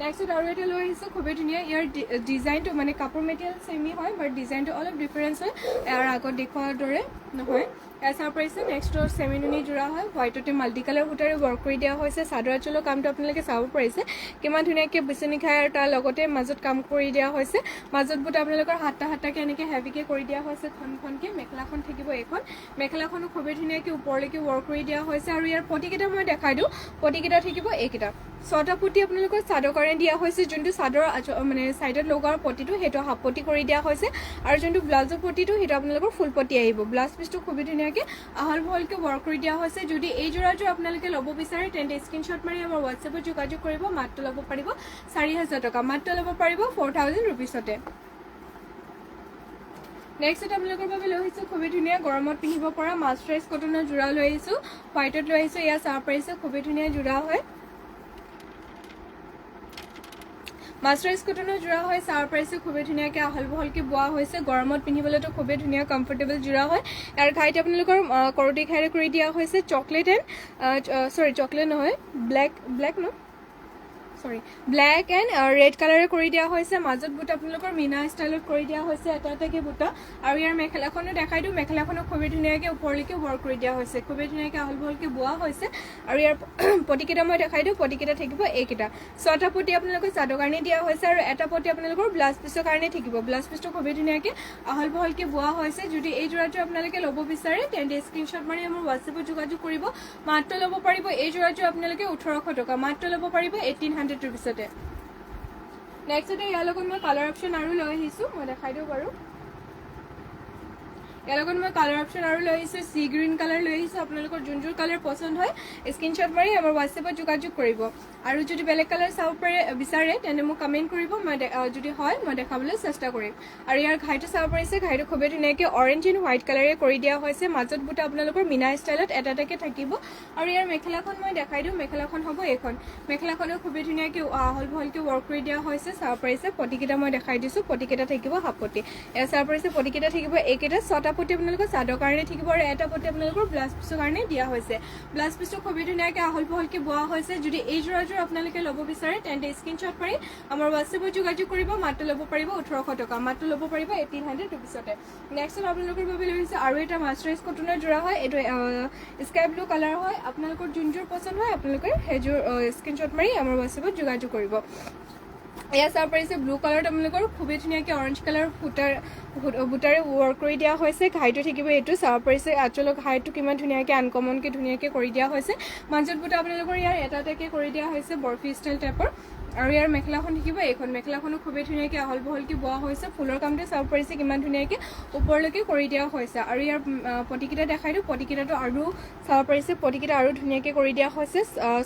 নেক্সট আৰু এটা লৈ আহিছোঁ খুবেই ধুনীয়া ইয়াৰ ডিজাইনটো মানে কাপোৰ মেটেৰিয়েল চেমি হয় বাট ডিজাইনটো অলপ ডিফাৰেঞ্চ হয় ইয়াৰ আগত দেখুৱাৰ দৰে নহয় এয়া চাব পাৰিছে নেক্সট চেমিনুনি জোৰা হয় হোৱাইটতে মাল্টি কালাৰ সূতাৰে ৱৰ্ক কৰি দিয়া হৈছে চাদৰ আঁচলৰ কামটো আপোনালোকে চাব পাৰিছে কিমান ধুনীয়াকৈ বিচনি খাই আৰু তাৰ লগতে মাজত কাম কৰি দিয়া হৈছে মাজত বুট আপোনালোকৰ হাতটাকৈ এনেকৈ হেভিকৈ কৰি দিয়া হৈছে খনখনকৈ মেখেলাখন থাকিব এইখন মেখেলাখনো খুবেই ধুনীয়াকৈ ওপৰলৈকে ৱৰ্ক কৰি দিয়া হৈছে আৰু ইয়াৰ পটিকেইটা মই দেখাই দিওঁ পটিকেইটা থাকিব এইকেইটা 6টা পটি আপোনালোকৰ চাদৰ কাৰণে দিয়া হৈছে যোনটো চাদৰ মানে চাইডত লগোৱাৰ পটিটো সেইটো হাফ পটি কৰি দিয়া হৈছে আৰু যোনটো ব্লাউজৰ পটিটো সেইটো আপোনালোকৰ ফুল পটি আহিব ব্লাউজ পিচটো খুবেই ধুনীয়াকৈ আহল বহলকৈ ৱৰ্ক কৰি দিয়া হৈছে যদি এই জোৰাটো আপোনালোকে ল'ব বিচাৰে তেন্তে স্ক্ৰীনশ্বট মাৰি আমাৰ হোৱাটছএপত যোগাযোগ কৰিব মাত্ৰ ল'ব পাৰিব 4000 টকা মাত্ৰ ল'ব পাৰিব 4000 ৰুপিছতে নেক্সট আপোনালোকৰ বাবে লৈ আহিছোঁ খুবেই ধুনীয়া গৰমত পিন্ধিব পৰা মাৰ্চাৰাইজ কটনৰ জোৰা লৈ আহিছোঁ হোৱাইটত লৈ আহিছোঁ এয়া চাব পাৰিছে খুবেই ধুনীয়া জোৰা হয় মাৰ্চাৰাইজ কটনৰ জোৰা হয় চাব পাৰিছে খুবেই ধুনীয়াকৈ আহল বহলকৈ বোৱা হৈছে গৰমত পিন্ধিবলৈতো খুবেই ধুনীয়া কমফৰ্টেবল জোৰা হয় ইয়াৰ ঘাইতে আপোনালোকৰ কৰতি ঘাইৰে কৰি দিয়া হৈছে চকলেট নহয় ব্লেক ন ব্লেক এণ্ড ৰেড কালাৰে কৰি দিয়া হৈছে মাজত বুটা আপোনালোকৰ মিনা ষ্টাইলত কৰি দিয়া হৈছে এটাকৈ বুটা আৰু ইয়াৰ মেখেলাখনো দেখাই দিওঁ মেখেলাখনো খুবেই ধুনীয়াকৈ ওপৰলৈকে ৱৰ্ক কৰি দিয়া হৈছে খুবেই ধুনীয়াকৈ আহল বহলকৈ বোৱা হৈছে আৰু ইয়াৰ পটিকেইটা মই দেখাই দিওঁ পটিকেইটা থাকিব এইকেইটা 6টা পটি আপোনালোকৰ চাদৰ কাৰণে দিয়া হৈছে আৰু এটা পটি আপোনালোকৰ ব্লাউজ পিচৰ কাৰণে থাকিব ব্লাউজ পিচটো খুবেই ধুনীয়াকৈ আহল বহলকৈ বোৱা হৈছে যদি এই জোৰাটো আপোনালোকে ল'ব বিচাৰে তেন্তে স্ক্ৰীনশ্বট মাৰি আমাৰ হোৱাটছএপত যোগাযোগ কৰিব মাত্ৰ ল'ব পাৰিব এই জোৰাটো আপোনালোকে 1800 টকা মাত্ৰ ল'ব পাৰিব 1800 ৰুপিছতে নেক্সটতে ইয়াৰ লগত মই কালাৰ অপশ্যন আৰু লৈ আহিছোঁ মই দেখাই দিওঁ বাৰু ইয়াৰ লগত মই কালাৰ অপশ্যন আৰু লৈ আহিছোঁ চি গ্ৰীণ কালাৰ লৈ আহিছোঁ আপোনালোকৰ যোনযোৰ কালাৰ পচন্দ হয় স্ক্ৰীনশ্বট মাৰি আমাৰ হোৱাটছএপত যোগাযোগ কৰিব আৰু যদি বেলেগ কালাৰ চাব বিচাৰে তেন্তে মোক কমেণ্ট কৰিব মই যদি হয় মই দেখাবলৈ চেষ্টা কৰিম আৰু ইয়াৰ ঘাইটো চাব পাৰিছে ঘাইটো খুবেই ধুনীয়াকৈ অৰেঞ্জ এণ্ড হোৱাইট কালাৰে কৰি দিয়া হৈছে মাজত বুটা আপোনালোকৰ মিনা ষ্টাইলত এটাকৈ থাকিব আৰু ইয়াৰ মেখেলাখন মই দেখাই দিওঁ মেখেলাখন হ'ব এইখন মেখেলাখনো খুবেই ধুনীয়াকৈ আহল বহলকৈ ৱৰ্ক কৰি দিয়া হৈছে চাব পাৰিছে পটিকেইটা মই দেখাই দিছোঁ পটিকেইটা থাকিব হাফ পটি এয়া চাব পাৰিছে পটিকেইটা থাকিব এইকেইটা 6টা পটি আপোনালোকৰ চাদৰ কাৰণে থাকিব আৰু এটা পটি আপোনালোকৰ ব্লাউজ পিচৰ কাৰণে দিয়া হৈছে ব্লাউজ পিচটো খুবেই ধুনীয়াকৈ আহল বহলকৈ বোৱা হৈছে যদি এই জোৰাযোৰ আপোনালোকে ল'ব বিচাৰে তেন্তে স্ক্ৰীনশ্বট মাৰি আমাৰ হোৱাটছএপত যোগাযোগ কৰিব মাত্ৰ ল'ব পাৰিব 1800 টকা মাত্ৰ ল'ব পাৰিব 1800 ৰুপিছতে নেক্সট আপোনালোকৰ বাবে লৈ আহিছোঁ আৰু এটা মাৰ্চাৰাইজ কটনৰ জোৰা হয় এইটো স্কাই ব্লু কালাৰ হয় আপোনালোকৰ যোনযোৰ পচন্দ হয় আপোনালোকে সেইযোৰ স্ক্ৰীনশ্বট মাৰি আমাৰ হোৱাটছএপত যোগাযোগ কৰিব এয়া চাব পাৰিছে ব্লু কালাৰত আপোনালোকৰ খুবেই ধুনীয়াকৈ অৰেঞ্জ কালাৰ বুটাৰে ৱৰ্ক কৰি দিয়া হৈছে ঘাইটো থাকিব এইটো চাব পাৰিছে আঁচলৰ ঘাইটো কিমান ধুনীয়াকৈ আনকমনকৈ ধুনীয়াকৈ কৰি দিয়া হৈছে মাজত বুটা আপোনালোকৰ ইয়াৰ এটাকৈ কৰি দিয়া হৈছে বৰফি ষ্টাইল টাইপৰ আৰু ইয়াৰ মেখেলাখন থাকিব এইখন মেখেলাখনো খুবেই ধুনীয়াকৈ আহল বহলকৈ বোৱা হৈছে ফুলৰ কামটো চাব পাৰিছে কিমান ধুনীয়াকৈ ওপৰলৈকে কৰি দিয়া হৈছে আৰু ইয়াৰ পটিকেইটা দেখাই দিওঁ পটিকেইটাটো আৰু চাব পাৰিছে পটিকেইটা আৰু ধুনীয়াকৈ কৰি দিয়া হৈছে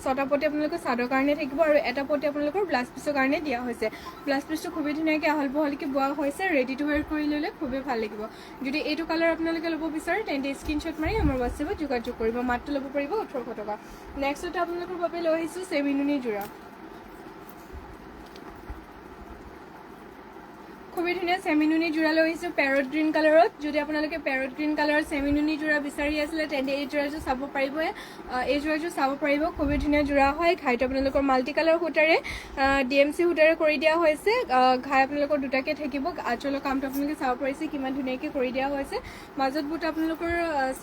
6টা পটি আপোনালোকৰ চাদৰ কাৰণে থাকিব আৰু এটা পটি আপোনালোকৰ ব্লাউজ পিচৰ কাৰণে দিয়া হৈছে ব্লাউজ পিচটো খুবেই ধুনীয়াকৈ আহল বহলকৈ বোৱা হৈছে ৰেডি টু ৱেৰ কৰি ল'লে খুবেই ভাল লাগিব যদি এইটো কালাৰ আপোনালোকে ল'ব বিচাৰে তেন্তে স্ক্ৰীনশ্বট মাৰি আমাৰ হোৱাটছএপত যোগাযোগ কৰিব মাত্ৰ ল'ব পাৰিব 1800 টকা নেক্সটতে আপোনালোকৰ বাবে লৈ আহিছোঁ চেমিনুনি জোৰা খুবেই ধুনীয়া চেমিনুনি জোৰা লৈ আহিছোঁ পেৰট গ্ৰীণ কালাৰত যদি আপোনালোকে পেৰট গ্ৰীণ কালাৰত চেমিনুনি জোৰা বিচাৰি আছিলে তেন্তে এই জোৰাযোৰ চাব পাৰিব এই জোৰাযোৰ চাব পাৰিব খুবেই ধুনীয়া জোৰা হয় ঘাইটো আপোনালোকৰ মাল্টি কালাৰ সূতাৰে DMC সূতাৰে কৰি দিয়া হৈছে ঘাই আপোনালোকৰ দুটাকৈ থাকিব আঁচলৰ কামটো আপোনালোকে চাব পাৰিছে কিমান ধুনীয়াকৈ কৰি দিয়া হৈছে মাজত বুট আপোনালোকৰ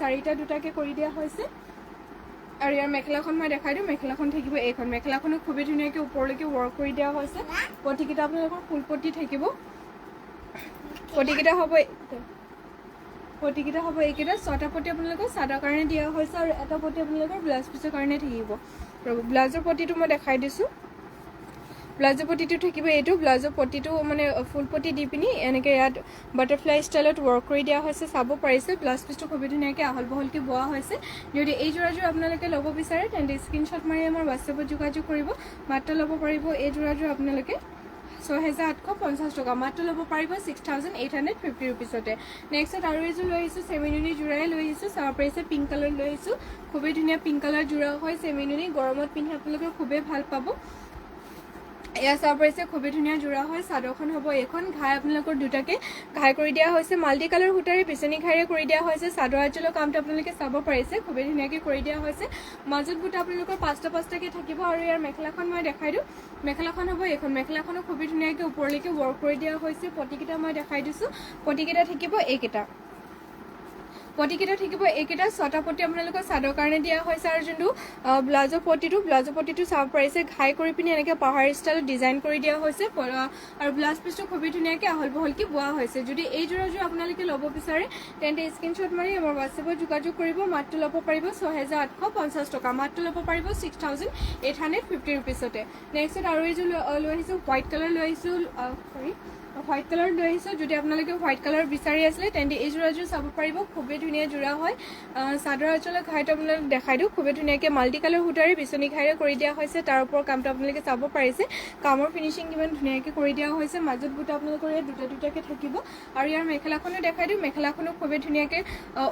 4টা দুটাকৈ কৰি দিয়া হৈছে আৰু ইয়াৰ মেখেলাখন মই দেখাই দিওঁ মেখেলাখন থাকিব এইখন মেখেলাখনো খুবেই ধুনীয়াকৈ ওপৰলৈকে ৱৰ্ক কৰি দিয়া হৈছে পটিকেইটা আপোনালোকৰ ফুল পটি থাকিব পটিকেইটা হ'ব এইকেইটা 6টা পটি আপোনালোকৰ চাদৰ কাৰণে দিয়া হৈছে আৰু এটা পটি আপোনালোকৰ ব্লাউজ পিচৰ কাৰণে থাকিব ব্লাউজৰ পটিটো মই দেখাই দিছোঁ ব্লাউজৰ পটিটো থাকিব এইটো ব্লাউজৰ পটিটো মানে ফুল পটি দি পিনি এনেকৈ ইয়াত বাটাৰফ্লাই ষ্টাইলত ৱৰ্ক কৰি দিয়া হৈছে চাব পাৰিছে ব্লাউজ পিচটো খুবেই ধুনীয়াকৈ আহল বহলকৈ বোৱা হৈছে যদি এই জোৰাযোৰ আপোনালোকে ল'ব বিচাৰে তেন্তে স্ক্ৰীনশ্বট মাৰি আমাৰ হোৱাটছএপত যোগাযোগ কৰিব মাত্ৰ ল'ব পাৰিব এই জোৰাযোৰ আপোনালোকে 6850 টকা মাত্ৰ ল'ব পাৰিব 6850 ৰুপিছতে নেক্সট আৰু এযোৰ লৈ আহিছোঁ চেমিনুনি জোৰাই লৈ আহিছোঁ চাব পাৰিছে পিংক কালাৰ লৈ আহিছোঁ খুবেই ধুনীয়া পিংক কালাৰ জোৰা হয় চেমিনুনি গৰমত পিন্ধি আপোনালোকে খুবেই ভাল পাব এয়া চাব পাৰিছে খুবেই ধুনীয়া যোৰা হয় চাদৰখন হ'ব এইখন ঘাই আপোনালোকৰ দুটাকে ঘাই কৰি দিয়া হৈছে মাল্টি কালাৰ সূতাৰে পিছনি ঘাইৰে কৰি দিয়া হৈছে চাদৰ আঁচলৰ কামটো আপোনালোকে চাব পাৰিছে খুবেই ধুনীয়াকৈ কৰি দিয়া হৈছে মাজত বুটা আপোনালোকৰ পাঁচটাকে থাকিব আৰু ইয়াৰ মেখেলাখন মই দেখাই দিওঁ মেখেলাখন হ'ব এইখন মেখেলাখনো খুবেই ধুনীয়াকৈ ওপৰলৈকে ৱৰ্ক কৰি দিয়া হৈছে পটিকেইটা মই দেখাই দিছোঁ পটিকেইটা থাকিব এইকেইটা পটিকেইটা থাকিব এইকেইটা ছটা পটি আপোনালোকৰ চাদৰ কাৰণে দিয়া হৈছে আৰু যোনটো ব্লাউজৰ পটিটো চাব পাৰিছে ঘাই কৰি পিনি এনেকৈ পাহাৰ ষ্টাইলত ডিজাইন কৰি দিয়া হৈছে আৰু ব্লাউজ পিচটো খুবেই ধুনীয়াকৈ আহল বহলকৈ বোৱা হৈছে যদি এই যোৰ আপোনালোকে ল'ব বিচাৰে তেন্তে স্ক্ৰীনশ্বট মাৰি আমাৰ হোৱাটছএপত যোগাযোগ কৰিব মাত্ৰ ল'ব পাৰিব 6,850 টকা মাত্ৰ ল'ব পাৰিব 6,850 ৰুপিছতে নেক্সট আৰু এইযোৰ লৈ আহিছোঁ হোৱাইট কালাৰ লৈ আহিছোঁ হোৱাইট কালাৰ লৈ আহিছোঁ যদি আপোনালোকে হোৱাইট কালাৰ বিচাৰি আছিলে তেন্তে এই যোৰাযোৰ চাব পাৰিব খুবেই ধুনীয়া যোৰা হয় চাদৰ আঁচলৰ ঘাইটো আপোনালোক দেখাই দিওঁ খুবেই ধুনীয়াকৈ মাল্টি কালাৰ সূতাৰে বিচনী ঘাইৰে কৰি দিয়া হৈছে তাৰ ওপৰৰ কামটো আপোনালোকে চাব পাৰিছে কামৰ ফিনিচিং কিমান ধুনীয়াকৈ কৰি দিয়া হৈছে মাজত বুটা আপোনালোকৰ ইয়াত দুটাকৈ থাকিব আৰু ইয়াৰ মেখেলাখনো দেখাই দিওঁ মেখেলাখনো খুবেই ধুনীয়াকৈ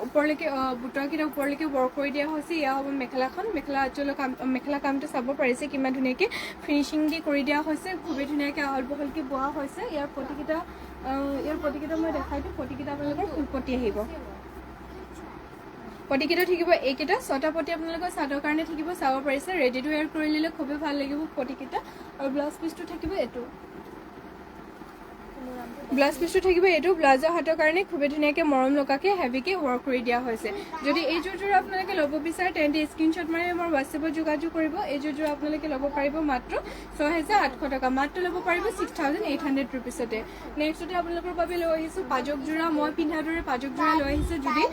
ওপৰলৈকে বুটাকেইটা ওপৰলৈকে ৱৰ্ক কৰি দিয়া হৈছে এয়া হ'ব মেখেলাখন মেখেলা আঁচলৰ মেখেলা কামটো চাব পাৰিছে কিমান ধুনীয়াকৈ ফিনিচিং দি কৰি দিয়া হৈছে খুবেই ধুনীয়াকৈ আহল বহলকৈ বোৱা হৈছে ইয়াৰ পটিকেইটা মই দেখাই দিওঁ পটিকেইটা আপোনালোকৰ ফুল পটি আহিব পটিকেইটা থাকিব এইকেইটা ছটা পটি আপোনালোকৰ চাদৰ কাৰণে থাকিব চাব পাৰিছে ৰেডি টু ৱেৰ কৰি ল'লে খুবেই ভাল লাগিব পটিকেইটা আৰু ব্লাউজ পিচটো থাকিব এইটো ব্লাউজৰ হাতৰ কাৰণে খুবেই ধুনীয়াকৈ মৰম লগাকৈ হেভিকৈ ৱৰ্ক কৰি দিয়া হৈছে যদি এই যোৰ আপোনালোকে ল'ব বিচাৰে তেন্তে স্ক্ৰীনশ্বট মাৰি আমাৰ হোৱাটছএপত যোগাযোগ কৰিব এই যোৰ আপোনালোকে ল'ব পাৰিব মাত্ৰ 6,800 টকা মাত্ৰ ল'ব পাৰিব 6,800 ৰুপিছতে নেক্সটতে আপোনালোকৰ বাবে লৈ আহিছোঁ পাজক যোৰা মই পিন্ধাৰ দৰে পাজক যোৰা লৈ আহিছোঁ যদি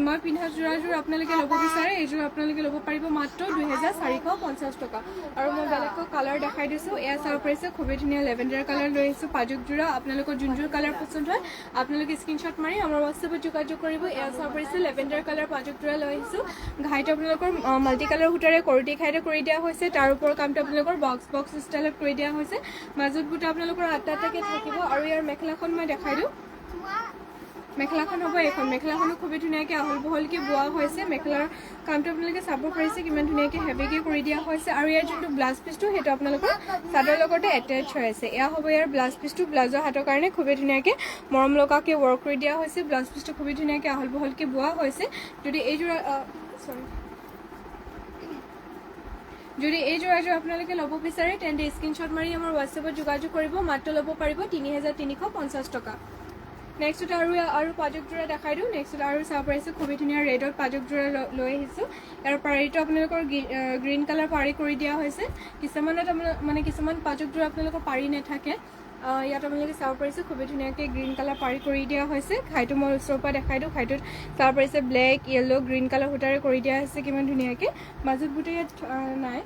মই পিন্ধা যোৰাযোৰ আপোনালোকে ল'ব বিচাৰে এইযোৰ আপোনালোকে ল'ব পাৰিব মাত্ৰ 2,450 টকা আৰু মই বেলেগকৈ কালাৰ দেখাই দিছোঁ এয়া চাব পাৰিছে খুবেই ধুনীয়া লেভেণ্ডাৰ কালাৰ লৈ আহিছোঁ পাজক যোৰা আপোনালোকৰ যোনযোৰ কালাৰ পচন্দ হয় আপোনালোকে স্ক্ৰীনশ্বট মাৰি আমাৰ হোৱাটছএপত যোগাযোগ কৰিব এয়া চাব পাৰিছে লেভেণ্ডাৰ কালাৰ পাজক যোৰা লৈ আহিছোঁ ঘাইটো আপোনালোকৰ মাল্টি কালাৰ সূতাৰে কৰটি ঘাইৰে কৰি দিয়া হৈছে তাৰ ওপৰৰ কামটো আপোনালোকৰ বক্স ষ্টাইলত কৰি দিয়া হৈছে মাজত বুটা আপোনালোকৰ আটাকৈ থাকিব আৰু ইয়াৰ মেখেলাখন মই দেখাই দিওঁ মেখেলাখন হ'ব এইখন মেখেলাখনো খুবেই ধুনীয়াকৈ আহল বহলকৈ বোৱা হৈছে মেখেলাৰ কামটো আপোনালোকে চাব পাৰিছে কিমান ধুনীয়াকৈ হেভিকৈ কৰি দিয়া হৈছে আৰু ইয়াৰ যোনটো ব্লাউজ পিচটো সেইটো আপোনালোকৰ চাদৰ লগতে এটেচ হৈ আছে এয়া হ'ব ইয়াৰ ব্লাউজ পিচটো ব্লাউজৰ হাতৰ কাৰণে খুবেই ধুনীয়াকৈ মৰম লগাকৈ ৱৰ্ক কৰি দিয়া হৈছে ব্লাউজ পিচটো খুবেই ধুনীয়াকৈ আহল বহলকৈ বোৱা হৈছে যদি এই যোৰাযোৰ আপোনালোকে ল'ব বিচাৰে তেন্তে স্ক্ৰীনশ্বট মাৰি আমাৰ হোৱাটছএপত যোগাযোগ কৰিব মাত্ৰ ল'ব পাৰিব 3,350 টকা নেক্সট আৰু পাজক যোৰা দেখাই দিওঁ নেক্সট আৰু চাব পাৰিছোঁ খুবেই ধুনীয়া ৰেডত পাজক যোৰা লৈ আহিছোঁ ইয়াৰ পাৰিটো আপোনালোকৰ গ্ৰীণ কালাৰ পাৰি কৰি দিয়া হৈছে কিছুমানত মানে কিছুমান পাজক যোৰা আপোনালোকৰ পাৰি নাথাকে ইয়াত আপোনালোকে চাব পাৰিছে খুবেই ধুনীয়াকৈ গ্ৰীণ কালাৰ পাৰি কৰি দিয়া হৈছে ঘাইটো মই ওচৰৰ পৰা দেখাই দিওঁ ঘাইটোত চাব পাৰিছে ব্লেক য়েল্ল' গ্ৰীণ কালাৰ সূতাৰে কৰি দিয়া হৈছে কিমান ধুনীয়াকৈ মাজত বুটা ইয়াত নাই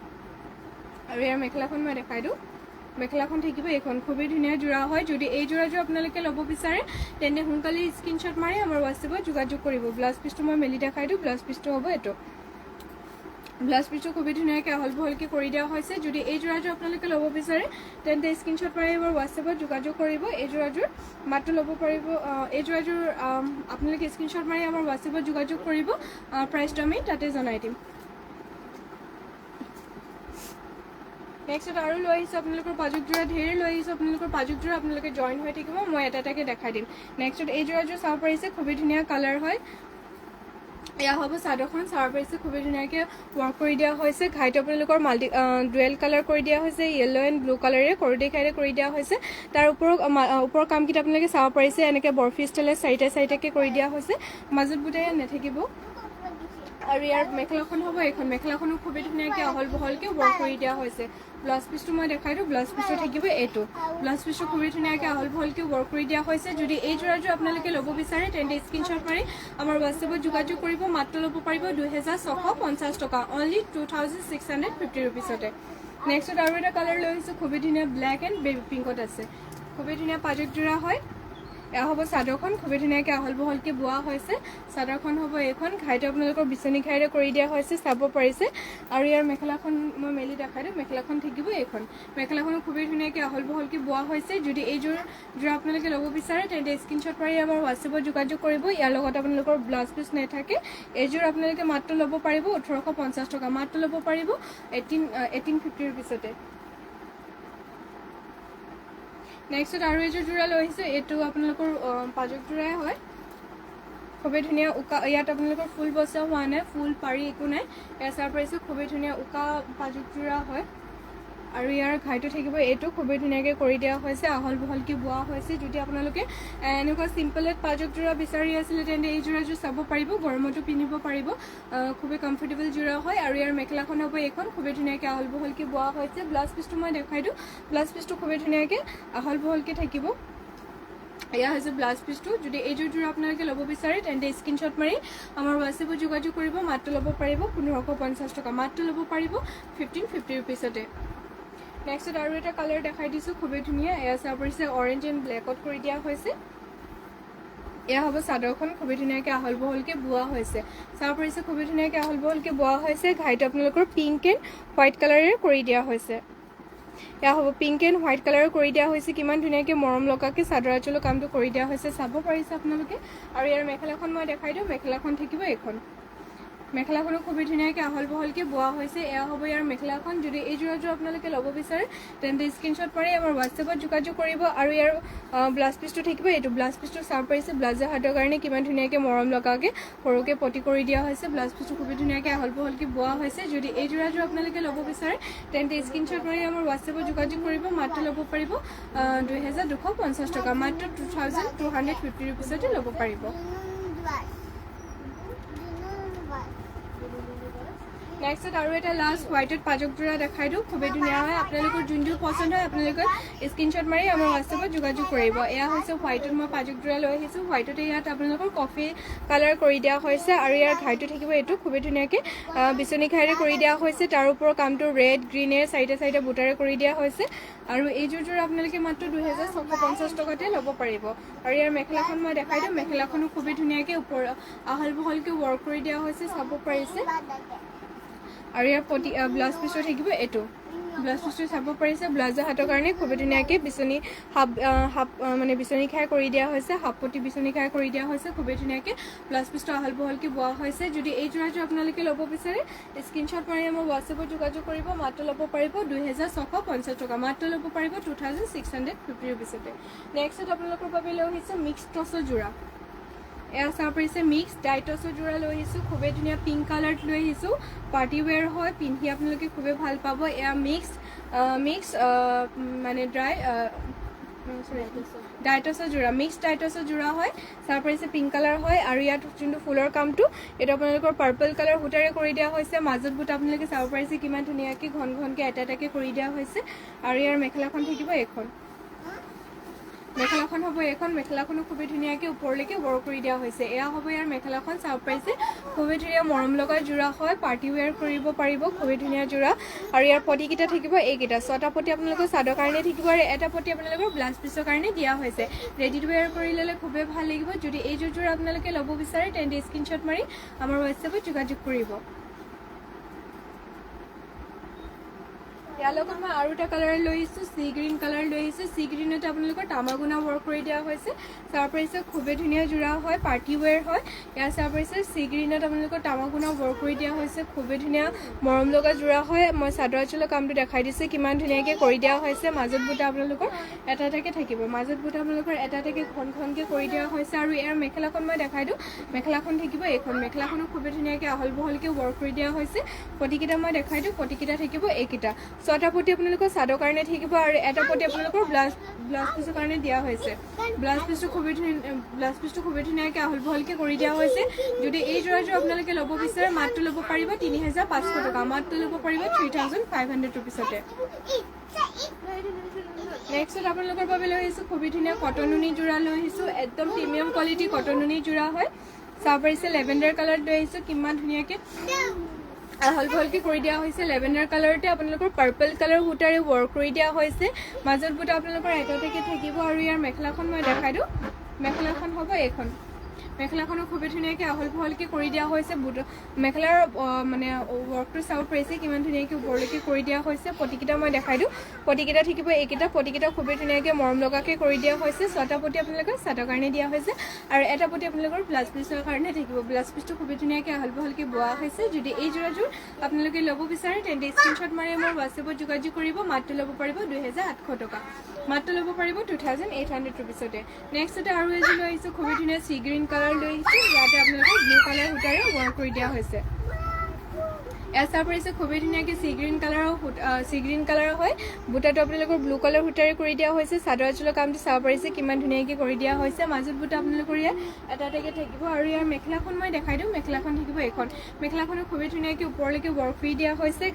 আৰু ইয়াৰ মেখেলাখন মই দেখাই দিওঁ মেখেলাখন থাকিব এইখন খুবেই ধুনীয়া যোৰা হয় যদি এই যোৰাযোৰ আপোনালোকে ল'ব বিচাৰে তেন্তে সোনকালে স্ক্ৰীনশ্বট মাৰি আমাৰ হোৱাটছএপত যোগাযোগ কৰিব ব্লাউজ পিচটো মই মেলি দেখাই দিওঁ ব্লাউজ পিচটো হ'ব এইটো ব্লাউজ পিচটো খুবেই ধুনীয়াকৈ আহল বহলকৈ কৰি দিয়া হৈছে যদি এই যোৰাযোৰ আপোনালোকে ল'ব বিচাৰে তেন্তে স্ক্ৰীনশ্বট মাৰি আমাৰ হোৱাটছএপত যোগাযোগ কৰিব এই যোৰাযোৰ মাত্ৰ ল'ব পাৰিব এই যোৰাযোৰ আপোনালোকে স্ক্ৰীনশ্বট মাৰি আমাৰ হোৱাটছএপত যোগাযোগ কৰিব প্ৰাইচটো আমি তাতে জনাই দিম নেক্সট আৰু লৈ আহিছোঁ আপোনালোকৰ পাজক যোৰা ঢেৰ লৈ আহিছোঁ আপোনালোকৰ পাজক যোৰা আপোনালোকে জইন হৈ থাকিব মই এটাকৈ দেখাই দিম নেক্সট এই যোৰাযোৰ চাব পাৰিছে খুবেই ধুনীয়া কালাৰ হয় এয়া হ'ব চাদৰখন চাব পাৰিছে খুবেই ধুনীয়াকৈ ৱৰ্ক কৰি দিয়া হৈছে ঘাইটো আপোনালোকৰ ডুৱেল কালাৰ কৰি দিয়া হৈছে য়েল্ল' এণ্ড ব্লু কালাৰে কৰটি ঘাইৰে কৰি দিয়া হৈছে তাৰ ওপৰৰ কামকেইটা আপোনালোকে চাব পাৰিছে এনেকৈ বৰফি ষ্টাইলত চাৰিটাকৈ কৰি দিয়া হৈছে মাজত বুটাই নাথাকিব আৰু ইয়াৰ মেখেলাখন হ'ব এইখন মেখেলাখনো খুবেই ধুনীয়াকৈ আহল বহলকৈ ৱৰ্ক কৰি দিয়া হৈছে ব্লাউজ পিচটো মই দেখাই দিওঁ ব্লাউজ পিচটো থাকিব এইটো ব্লাউজ পিচটো খুবেই ধুনীয়াকৈ আহল বহলকৈ ৱৰ্ক কৰি দিয়া হৈছে যদি এই যোৰাযোৰ আপোনালোকে ল'ব বিচাৰে তেন্তে স্ক্ৰীনশ্বট মাৰি আমাৰ হোৱাটছএপত যোগাযোগ কৰিব মাত্ৰ ল'ব পাৰিব 2,650 টকা অনলি 2,650 ৰুপিছতে নেক্সট আৰু এটা কালাৰ লৈ আহিছোঁ খুবেই ধুনীয়া ব্লেক এণ্ড বেবি পিংকত আছে খুবেই ধুনীয়া পাজক যোৰা হয় এয়া হ'ব চাদৰখন খুবেই ধুনীয়াকৈ আহল বহলকৈ বোৱা হৈছে চাদৰখন হ'ব এইখন ঘাইটো আপোনালোকৰ বিচনী ঘাইৰে কৰি দিয়া হৈছে চাব পাৰিছে আৰু ইয়াৰ মেখেলাখন মই মেলি দেখাই দিওঁ মেখেলাখন থাকিব এইখন মেখেলাখনো খুবেই ধুনীয়াকৈ আহল বহলকৈ বোৱা হৈছে যদি এই যোৰা আপোনালোকে ল'ব বিচাৰে তেন্তে স্ক্ৰীনশ্বট মাৰি আমাৰ হোৱাটছএপত যোগাযোগ কৰিব ইয়াৰ লগত আপোনালোকৰ ব্লাউজ পিচ নাথাকে এইযোৰ আপোনালোকে মাত্ৰ ল'ব পাৰিব 1,850 টকা মাত্ৰ ল'ব পাৰিব 1,850 ৰুপিছতে নেক্সট আৰু এযোৰ যোৰা লৈ আহিছোঁ এইটো আপোনালোকৰ পাজক যোৰাই হয় খুবেই ধুনীয়া উকা ইয়াত আপোনালোকৰ ফুল বচা হোৱা নাই ফুল পাৰি একো নাই এয়া চাব পাৰিছোঁ খুবেই ধুনীয়া উকা পাজক যোৰা হয় আৰু ইয়াৰ ঘাইটো থাকিব এইটো খুবেই ধুনীয়াকৈ কৰি দিয়া হৈছে আহল বহলকৈ বোৱা হৈছে যদি আপোনালোকে এনেকুৱা চিম্পলত পাজক যোৰা বিচাৰি আছিলে তেন্তে এই যোৰাযোৰ চাব পাৰিব গৰমতো পিন্ধিব পাৰিব খুবেই কমফৰ্টেবল যোৰা হয় আৰু ইয়াৰ মেখেলাখন হ'ব এইখন খুবেই ধুনীয়াকৈ আহল বহলকৈ বোৱা হৈছে ব্লাউজ পিচটো মই দেখাই দিওঁ ব্লাউজ পিচটো খুবেই ধুনীয়াকৈ আহল বহলকৈ থাকিব এয়া হৈছে ব্লাউজ পিচটো যদি এইযোৰ যোৰা আপোনালোকে ল'ব বিচাৰে তেন্তে স্ক্ৰীনশ্বট মাৰি আমাৰ হোৱাটছএপত যোগাযোগ কৰিব মাত্ৰ ল'ব পাৰিব 1550 টকা মাত্ৰ ল'ব পাৰিব 1550 ৰুপিছতে নেক্সট আৰু এটা কালাৰ দেখাই দিছোঁ খুবেই ধুনীয়া এয়া চাব পাৰিছে অৰেঞ্জ এণ্ড ব্লেকত কৰি দিয়া হৈছে এয়া হ'ব চাদৰখন খুবেই ধুনীয়াকৈ আহল বহলকৈ বোৱা হৈছে চাব পাৰিছে খুবেই ধুনীয়াকৈ আহল বহলকৈ বোৱা হৈছে ঘাইটো আপোনালোকৰ পিংক এণ্ড হোৱাইট কালাৰেৰে কৰি দিয়া হৈছে এয়া হ'ব পিংক এণ্ড হোৱাইট কালাৰ কৰি দিয়া হৈছে কিমান ধুনীয়াকৈ মৰম লগাকৈ চাদৰ আঁচলৰ কামটো কৰি দিয়া হৈছে চাব পাৰিছে আপোনালোকে আৰু ইয়াৰ মেখেলাখন মই দেখাই দিওঁ মেখেলাখন থাকিব এইখন মেখেলাখনো খুবেই ধুনীয়াকৈ আহল বহলকৈ বোৱা হৈছে এয়া হ'ব ইয়াৰ মেখেলাখন যদি এই যোৰাযোৰ আপোনালোকে ল'ব বিচাৰে তেন্তে স্ক্ৰীনশ্বট মাৰি আমাৰ হোৱাটছএপত যোগাযোগ কৰিব আৰু ইয়াৰ ব্লাউজ পিচটো থাকিব এইটো ব্লাউজ পিচটো চাব পাৰিছে ব্লাউজৰ হাতৰ কাৰণে কিমান ধুনীয়াকৈ মৰম লগাকৈ সৰুকৈ পটি কৰি দিয়া হৈছে ব্লাউজ পিচটো খুবেই ধুনীয়াকৈ আহল বহলকৈ বোৱা হৈছে যদি এই যোৰাযোৰ আপোনালোকে ল'ব বিচাৰে তেন্তে স্ক্ৰীনশ্বট মাৰি আমাৰ হোৱাটছএপত যোগাযোগ কৰিব মাত্ৰ ল'ব পাৰিব 2250 টকা মাত্ৰ 2250 ৰুপিছতে ল'ব পাৰিব নেক্সট আৰু এটা লাষ্ট হোৱাইটত পাজক যোৰা দেখাই দিওঁ খুবেই ধুনীয়া হয় আপোনালোকৰ যোনযোৰ পচন্দ হয় আপোনালোকে স্ক্ৰীনশ্বট মাৰি আমাৰ হোৱাটছএপত যোগাযোগ কৰিব এয়া হৈছে হোৱাইটত মই পাজক যোৰা লৈ আহিছোঁ হোৱাইটতে ইয়াত আপোনালোকৰ কফি কালাৰ কৰি দিয়া হৈছে আৰু ইয়াৰ ঘাইটো থাকিব এইটো খুবেই ধুনীয়াকৈ বিচনী ঘাইৰে কৰি দিয়া হৈছে তাৰ ওপৰৰ কামটো ৰেড গ্ৰীনেৰে চাইডে বুটাৰে কৰি দিয়া হৈছে আৰু এইযোৰ যোৰা আপোনালোকে মাত্ৰ 2650 টকাতে ল'ব পাৰিব আৰু ইয়াৰ মেখেলাখন মই দেখাই দিওঁ মেখেলাখনো খুবেই ধুনীয়াকৈ ওপৰ আহল বহলকৈ ৱৰ্ক কৰি দিয়া হৈছে চাব পাৰিছে আৰু ইয়াৰ ব্লাউজ পিচটো থাকিব এইটো ব্লাউজ পিচটো চাব পাৰিছে ব্লাউজৰ হাতৰ কাৰণে খুবেই ধুনীয়াকৈ বিচনী হাফ মানে বিচনী খাই কৰি দিয়া হৈছে হাফ পটি বিচনী খাই কৰি দিয়া হৈছে খুবেই ধুনীয়াকৈ ব্লাউজ পিচটো আহল বহলকৈ বোৱা হৈছে যদি এই যোৰাযোৰ আপোনালোকে ল'ব বিচাৰে স্ক্ৰীনশ্বট মাৰি আমাৰ হোৱাটছএপত যোগাযোগ কৰিব মাত্ৰ ল'ব পাৰিব 2650 টকা মাত্ৰ ল'ব পাৰিব 2650 ৰুপিছতে নেক্সট আপোনালোকৰ বাবে লৈ আহিছোঁ মিক্স টছৰ যোৰা এয়া চাব পাৰিছে মিক্স ডাইটছৰ যোৰা লৈ আহিছোঁ খুবেই ধুনীয়া পিংক কালাৰত লৈ আহিছোঁ পাৰ্টি ৱেৰ হয় পিন্ধি আপোনালোকে খুবেই ভাল পাব এয়া মিক্স মানে ডাইটছৰ যোৰা মিক্স ডাইটছৰ যোৰা হয় চাব পাৰিছে পিংক কালাৰ হয় আৰু ইয়াত যোনটো ফুলৰ কামটো এইটো আপোনালোকৰ পাৰ্পল কালাৰ সূতাৰে কৰি দিয়া হৈছে মাজত বুটা আপোনালোকে চাব পাৰিছে কিমান ধুনীয়াকৈ ঘনকৈ এটাকৈ কৰি দিয়া হৈছে আৰু ইয়াৰ মেখেলাখন থাকিব এইখন মেখেলাখন হ'ব এইখন মেখেলাখনো খুবেই ধুনীয়াকৈ ওপৰলৈকে ৱৰ্ক কৰি দিয়া হৈছে এয়া হ'ব ইয়াৰ মেখেলাখন চাব পাৰিছে খুবেই ধুনীয়া মৰম লগা যোৰা হয় পাৰ্টি ৱেৰ কৰিব পাৰিব খুবেই ধুনীয়া যোৰা আৰু ইয়াৰ পটিকেইটা থাকিব এইকেইটা 6টা পটি আপোনালোকৰ চাদৰ কাৰণে থাকিব আৰু এটা পটি আপোনালোকৰ ব্লাউজ পিচৰ কাৰণে দিয়া হৈছে ৰেডি টু ৱেৰ কৰি ল'লে খুবেই ভাল লাগিব যদি এইযোৰ যোৰা আপোনালোকে ল'ব বিচাৰে তেন্তে স্ক্ৰীনশ্বট মাৰি আমাৰ হোৱাটছএপত যোগাযোগ কৰিব ইয়াৰ লগত মই আৰু এটা কালাৰ লৈ আহিছোঁ চি গ্ৰীণ কালাৰ লৈ আহিছোঁ চি গ্ৰীণতে আপোনালোকৰ তামাগুনা ৱৰ্ক কৰি দিয়া হৈছে চাব পাৰিছে খুবেই ধুনীয়া যোৰা হয় পাৰ্টি ৱেৰ হয় ইয়াৰ চাব পাৰিছে চি গ্ৰীণত আপোনালোকৰ তামাগুনা ৱৰ্ক কৰি দিয়া হৈছে খুবেই ধুনীয়া মৰম লগা যোৰা হয় মই চাদৰ আঁচলৰ কামটো দেখাই দিছোঁ কিমান ধুনীয়াকৈ কৰি দিয়া হৈছে মাজত বুটা আপোনালোকৰ এটা এটাকৈ থাকিব মাজত বুটা আপোনালোকৰ এটা এটাকৈ ঘনকৈ কৰি দিয়া হৈছে আৰু ইয়াৰ মেখেলাখন মই দেখাই দিওঁ মেখেলাখন থাকিব এইখন মেখেলাখনো খুবেই ধুনীয়াকৈ আহল বহলকৈ ৱৰ্ক কৰি দিয়া হৈছে পটিকেইটা মই দেখাই দিওঁ পটিকেইটা থাকিব এইকেইটা 6টা পটি আপোনালোকৰ চাদৰ কাৰণে থাকিব আৰু এটা পটি আপোনালোকৰ ব্লাউজ পিচৰ কাৰণে দিয়া হৈছে ব্লাউজ পিচটো খুবেই ধুনীয়াকৈ আহল বহলকৈ কৰি দিয়া হৈছে যদি এই যোৰাযোৰ আপোনালোকে ল'ব বিচাৰে মাত্ৰ ল'ব পাৰিব 3500 টকা মাত্ৰ ল'ব পাৰিব 3500 ৰুপিছতে নেক্সট আপোনালোকৰ বাবে লৈ আহিছোঁ খুবেই ধুনীয়া কটনুনি যোৰা লৈ আহিছোঁ একদম প্ৰিমিয়াম কোৱালিটি কটনুনি যোৰা হয় চাব পাৰিছে লেভেণ্ডাৰ কালাৰত লৈ আহিছোঁ কিমান ধুনীয়াকৈ আহল বহলকৈ কৰি দিয়া হৈছে লেভেণ্ডাৰ কালাৰতে আপোনালোকৰ পাৰ্পল কালাৰ সূতাৰে ৱৰ্ক কৰি দিয়া হৈছে মাজত বুটা আপোনালোকৰ এটা এটাকৈ থাকিব আৰু ইয়াৰ মেখেলাখন মই দেখাই দিওঁ মেখেলাখন হ'ব এইখন মেখেলাখনো খুবই ধুনীয়াকৈ আহল বহলকৈ কৰি দিয়া হৈছে মেখেলাৰ মানে ৱৰ্কটো চাব পাৰিছে কিমান ধুনীয়াকৈ ওপৰলৈকে কৰি দিয়া হৈছে পটিকেইটা মই দেখাই দিওঁ পটিকেইটা থাকিব এইকেইটা পটিকেইটা খুবেই ধুনীয়াকৈ মৰম লগাকৈ কৰি দিয়া হৈছে 6টা পটি আপোনালোকৰ চাদৰ কাৰণে দিয়া হৈছে আৰু এটা পটি আপোনালোকৰ ব্লাউজ পিছৰ কাৰণে থাকিব ব্লাউজ পিছটো খুবেই ধুনীয়াকৈ আহল বহলকৈ বোৱা হৈছে যদি এই যোৰাযোৰ আপোনালোকে ল'ব বিচাৰে তেন্তে স্ক্ৰীনশ্বট মাৰি আমাৰ হোৱাটছএপত যোগাযোগ কৰিব মাত্ৰ ল'ব পাৰিব 2800 টকা মাত্ৰ ল'ব পাৰিব 2800 ৰুপিছতে নেক্সটতে আৰু এযোৰ লৈ আহিছোঁ খুবেই ধুনীয়া চি গ্ৰীণ কালাৰ লৈ আহিছোঁ ইয়াতে আপোনালোকৰ ব্লু কালাৰ সূতাৰে ৱৰ্ক কৰি দিয়া হৈছে এয়া চাব পাৰিছে খুবেই ধুনীয়াকৈ চি গ্ৰীণ কালাৰৰ হয় বুটাটো আপোনালোকৰ ব্লু কালাৰ সূতাৰে কৰি দিয়া হৈছে চাদৰ আঁচলৰ কামটো চাব পাৰিছে কিমান ধুনীয়াকৈ কৰি দিয়া হৈছে মাজত বুটা আপোনালোকৰ ইয়াত এটা এটাকৈ থাকিব আৰু ইয়াৰ মেখেলাখন মই দেখাই দিওঁ মেখেলাখন থাকিব এইখন মেখেলাখনো খুবেই ধুনীয়াকৈ ওপৰলৈকে ৱৰ্ক কৰি দিয়া হৈছে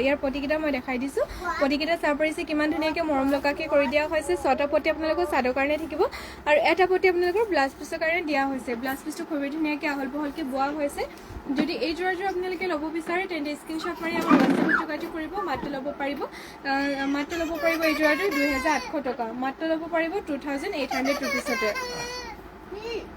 ইয়াৰ পটিকেইটা মই দেখাই দিছোঁ পটিকেইটা চাব পাৰিছে কিমান ধুনীয়াকৈ মৰম লগাকৈ কৰি দিয়া হৈছে 6টা পটি আপোনালোকৰ চাদৰ কাৰণে থাকিব আৰু এটা পটি আপোনালোকৰ ব্লাউজ পিছৰ কাৰণে দিয়া হৈছে ব্লাউজ পিছটো খুবেই ধুনীয়াকৈ আহল বহলকৈ বোৱা হৈছে যদি এই যোৰাযোৰ আপোনালোকে ল'ব বিচাৰে তেন্তে স্ক্ৰীনশ্বট মাৰি আমাৰ হোৱাটছএপত যোগাযোগ কৰিব মাত্ৰ ল'ব পাৰিব এই যোৰাযোৰ 2800 টকা মাত্ৰ ল'ব পাৰিব 2800 ৰুপিছতে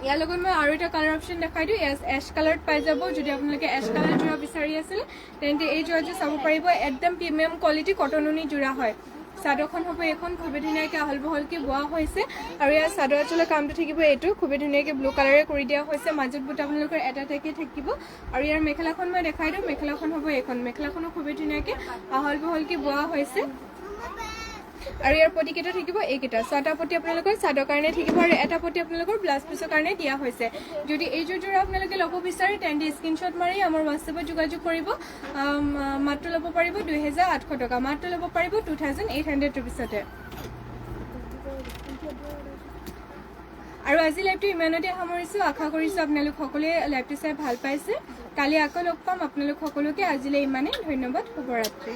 ইয়াৰ লগত মই আৰু এটা কালাৰ অপশ্যন দেখাই দিওঁ এছ কালাৰত পাই যাব যদি আপোনালোকে এছ কালাৰ যোৰা বিচাৰি আছিলে তেন্তে এই যোৰাযোৰ চাব পাৰিব একদম প্ৰিমিয়াম কোৱালিটি কটন উনি যোৰা হয় চাদৰখন হ'ব এখন খুবেই ধুনীয়াকৈ আহল বহলকৈ বোৱা হৈছে আৰু ইয়াৰ চাদৰ আঁচলৰ কামটো থাকিব এইটো খুবেই ধুনীয়াকৈ ব্লু কালাৰে কৰি দিয়া হৈছে মাজত বুটা আপোনালোকৰ এটা এটাকৈ থাকিব আৰু ইয়াৰ মেখেলাখন মই দেখাই দিওঁ মেখেলাখন হ'ব এইখন মেখেলাখনো খুবেই ধুনীয়াকৈ আহল বহলকৈ বোৱা হৈছে আৰু ইয়াৰ পটিকেইটা থাকিব এইকেইটা 6টা পটি আপোনালোকৰ চাদৰ কাৰণে থাকিব আৰু এটা পটি আপোনালোকৰ ব্লাউজ পিছৰ কাৰণে দিয়া হৈছে যদি এই যোৰা আপোনালোকে ল'ব বিচাৰে তেন্তে স্ক্ৰীনশ্বট মাৰি আমাৰ হোৱাটছএপত যোগাযোগ কৰিব মাত্ৰ ল'ব পাৰিব 2800 টকা মাত্ৰ ল'ব পাৰিব 2800 ৰুপিছতে আৰু আজি লাইভটো ইমানতে সামৰিছোঁ আশা কৰিছোঁ আপোনালোক সকলোৱে লাইভটো চাই ভাল পাইছে কালি আকৌ লগ পাম আপোনালোক সকলোকে আজিলৈ ইমানেই ধন্যবাদ শুভৰাত্ৰি